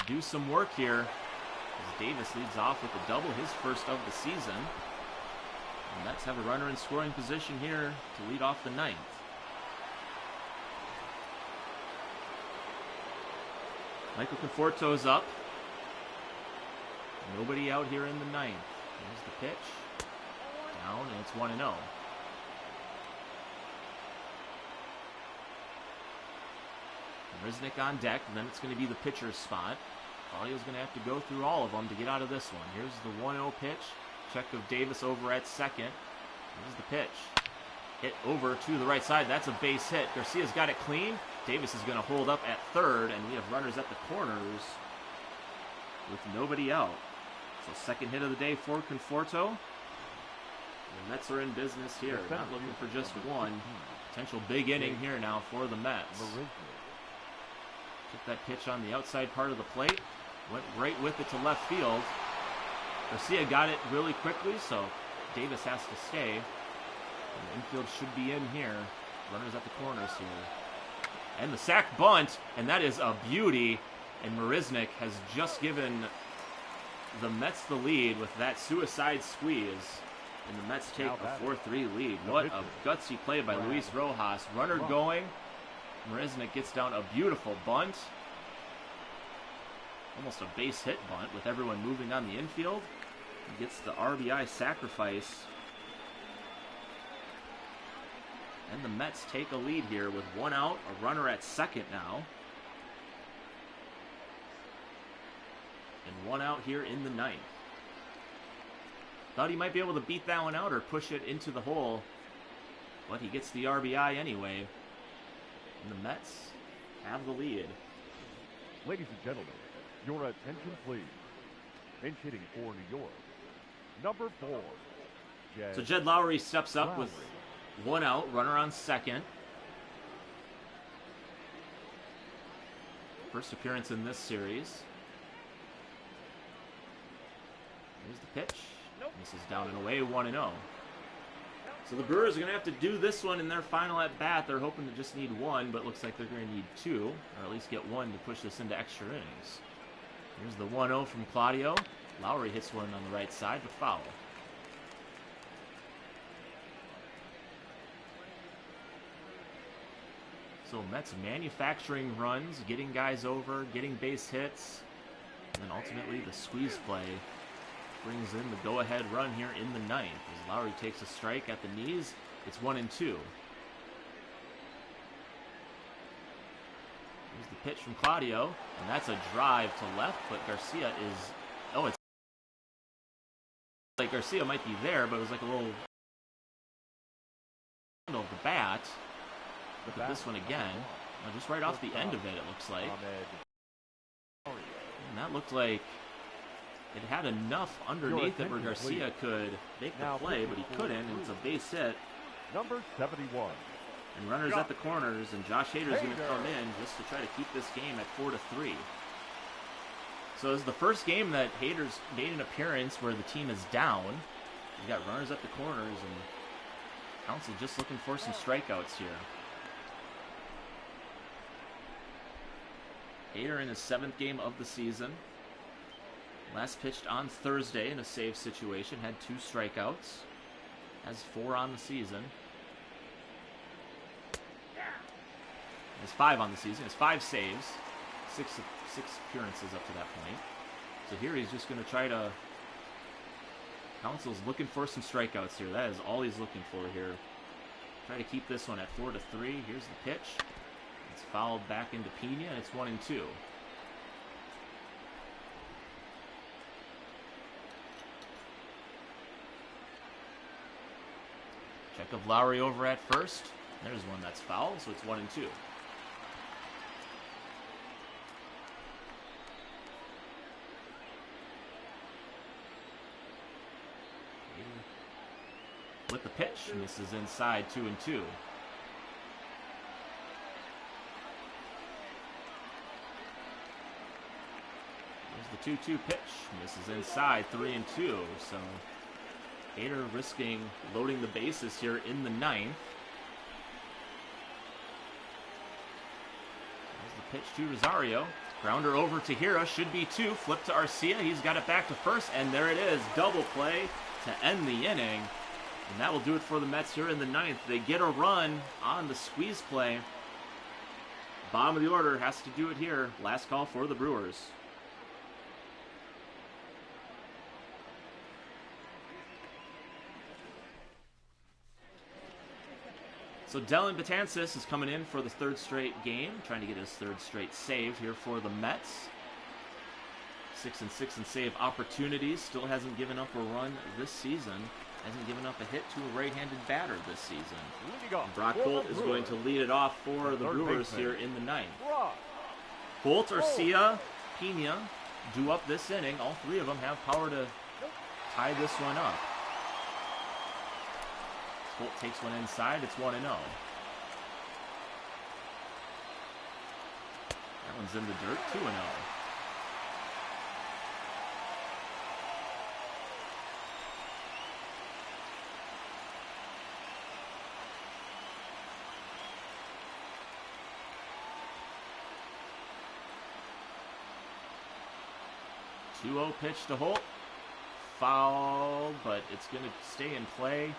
do some work here as Davis leads off with a double, his first of the season. And Mets have a runner in scoring position here to lead off the 9th. Michael Conforto's up. Nobody out here in the 9th. Here's the pitch. Down, and it's 1-0. Riznick on deck, and then it's going to be the pitcher's spot. Claudio's going to have to go through all of them to get out of this one. Here's the 1-0 pitch. Check of Davis over at second. Here's the pitch. Hit over to the right side. That's a base hit. Garcia's got it clean. Davis is going to hold up at third, and we have runners at the corners with nobody out. So second hit of the day for Conforto. The Mets are in business here. Not looking for just one. Potential big inning here now for the Mets. Took that pitch on the outside part of the plate. Went right with it to left field. Garcia got it really quickly, so Davis has to stay. And the infield should be in here. Runners at the corners here. And the sac bunt, and that is a beauty. And Marisnik has just given the Mets the lead with that suicide squeeze. And the Mets take a 4-3 lead. What a gutsy play by Luis Rojas. Runner going. Marisnik gets down a beautiful bunt. Almost a base hit bunt with everyone moving on the infield. He gets the RBI sacrifice. And the Mets take a lead here with 1 out, a runner at second now. And 1 out here in the 9th. Thought he might be able to beat that one out or push it into the hole. But he gets the RBI anyway. And the Mets have the lead. Ladies and gentlemen, your attention please. Pinch hitting for New York. Number 4. So Jed Lowry steps up with 1 out, runner on second. First appearance in this series. Here's the pitch. This is down and away, 1-0. So the Brewers are going to have to do this one in their final at-bat. They're hoping to just need 1, but looks like they're going to need 2, or at least get 1 to push this into extra innings. Here's the 1-0 from Claudio. Lowry hits one on the right side, but foul. So Mets manufacturing runs, getting guys over, getting base hits, and then ultimately the squeeze play brings in the go-ahead run here in the 9th. As Lowry takes a strike at the knees, it's 1-2. Here's the pitch from Claudio, and that's a drive to left, but Garcia is... Oh, it's like Garcia might be there, but it was like a little... of the bat. Look at this one again. Now just right off the end of it, it looks like. And that looked like it had enough underneath it where Garcia could make the play, but he couldn't, and it's a base hit. Number 71. And runners at the corners, and Josh Hader's going to come in just to try to keep this game at 4-3. So this is the first game that Hader's made an appearance where the team is down. We've got runners at the corners, and Council just looking for some strikeouts here. Hader in his 7th game of the season. Last pitched on Thursday in a save situation, had 2 strikeouts. Has 4 on the season. Has 5 on the season. Has 5 saves. 6 appearances up to that point. So here he's just going to try to... Council's looking for some strikeouts here. That is all he's looking for here. Try to keep this one at 4-3. Here's the pitch. It's fouled back into Pena, and it's 1-2. Check of Lowry over at first. There's one that's fouled, so it's 1-2. With the pitch, misses inside, 2-2. There's the 2-2 pitch, misses inside, 3-2. So Hader risking loading the bases here in the 9th. There's the pitch to Rosario. Grounder over to Hira, should be 2. Flip to Arcia, he's got it back to first, and there it is. Double play to end the inning. And that will do it for the Mets here in the 9th. They get a run on the squeeze play. Bottom of the order has to do it here. Last call for the Brewers. So Dylan Betances is coming in for the 3rd straight game, trying to get his 3rd straight save here for the Mets. 6-6 in save opportunities. Still hasn't given up a run this season. Hasn't given up a hit to a right-handed batter this season. And Brock Holt is going to lead it off for the Brewers here in the 9th. Holt, Arcia, Pena do up this inning. All 3 of them have power to tie this one up. Holt takes one inside. It's 1-0. That one's in the dirt. 2-0. Two-0 pitch to Holt. Foul, but it's going to stay in play.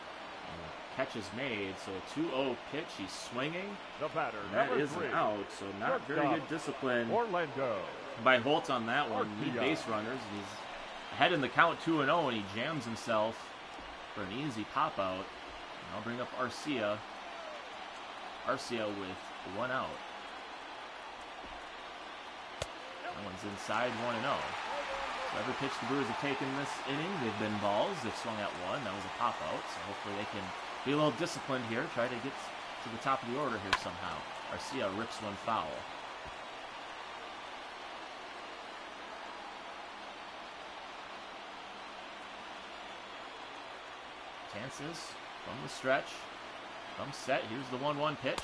Catch is made, so a 2-0 pitch. He's swinging. The batter, that is an out, so not very good discipline by Holt on that one. Need base runners. He's ahead in the count 2-0, and he jams himself for an easy pop out. And I'll bring up Arcia. Arcia with 1 out. That one's inside, 1-0. So every pitch the Brewers have taken this inning, they've been balls. They've swung at 1. That was a pop out, so hopefully they can be a little disciplined here. Try to get to the top of the order here somehow. Arcia rips one foul. Chances from the stretch. Comes set. Here's the 1-1 pitch.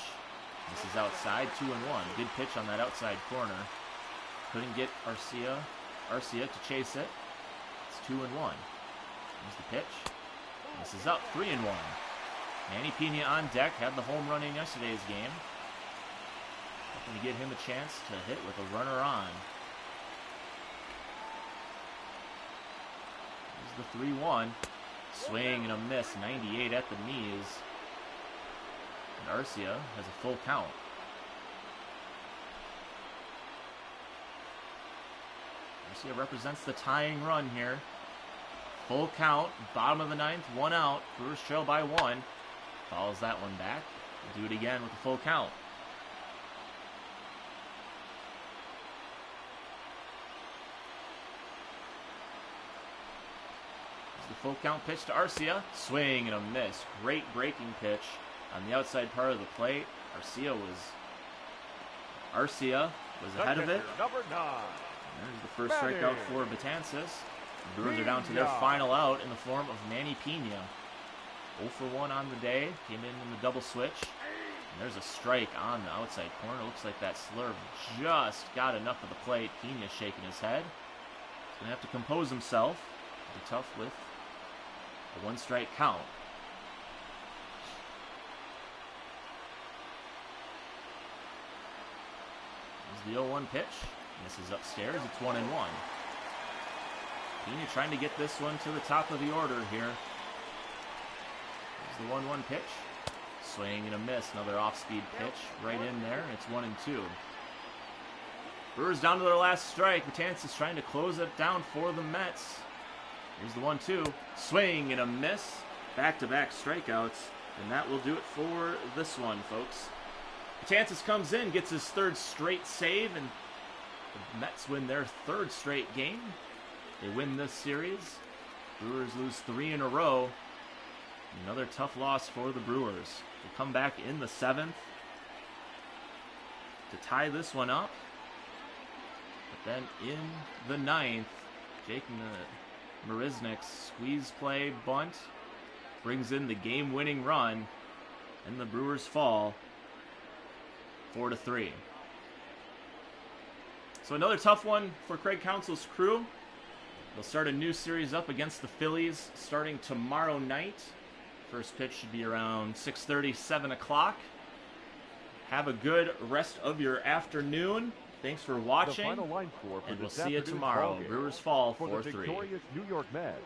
This is outside, 2-1. Good pitch on that outside corner. Couldn't get Arcia to chase it. It's 2-1. Here's the pitch. This is up, 3-1. Manny Pena on deck. Had the home run in yesterday's game. Hoping to get him a chance to hit with a runner on. Here's the 3-1. Swing and a miss. 98 at the knees. And Arcia has a full count. Arcia represents the tying run here. Full count, bottom of the 9th, 1 out. Brewers trail by 1. Follows that one back. We'll do it again with a full count. There's the full count pitch to Arcia. Swing and a miss. Great breaking pitch on the outside part of the plate. Arcia was Arcia was ahead of it. Number 9. There's the first strikeout for Betances. The Brewers are down to their final out in the form of Manny Pena. 0 for 1 on the day. Came in the double switch. And there's a strike on the outside corner. Looks like that slurve just got enough of the plate. Pena shaking his head. He's going to have to compose himself. Be tough with a 1-strike count. There's the 0-1 pitch. Misses upstairs. It's 1-1. Pena trying to get this one to the top of the order here. There's the 1-1 pitch. Swing and a miss. Another off-speed pitch right in there. And it's 1-2. Brewers down to their last strike. Betances trying to close it down for the Mets. Here's the 1-2. Swing and a miss. Back-to-back strikeouts. And that will do it for this one, folks. Betances comes in, gets his 3rd straight save, and the Mets win their 3rd straight game. They win this series. Brewers lose 3 in a row. Another tough loss for the Brewers. They come back in the 7th to tie this one up. But then in the 9th, Jake Marisnik's squeeze play bunt brings in the game-winning run, and the Brewers fall 4-3. So another tough one for Craig Counsell's crew. They'll start a new series up against the Phillies starting tomorrow night. First pitch should be around 6:30, 7 o'clock. Have a good rest of your afternoon. Thanks for watching, The final line score for and we'll this see you afternoon's tomorrow. ballgame. Brewers fall For the 4-3. victorious New York Mets,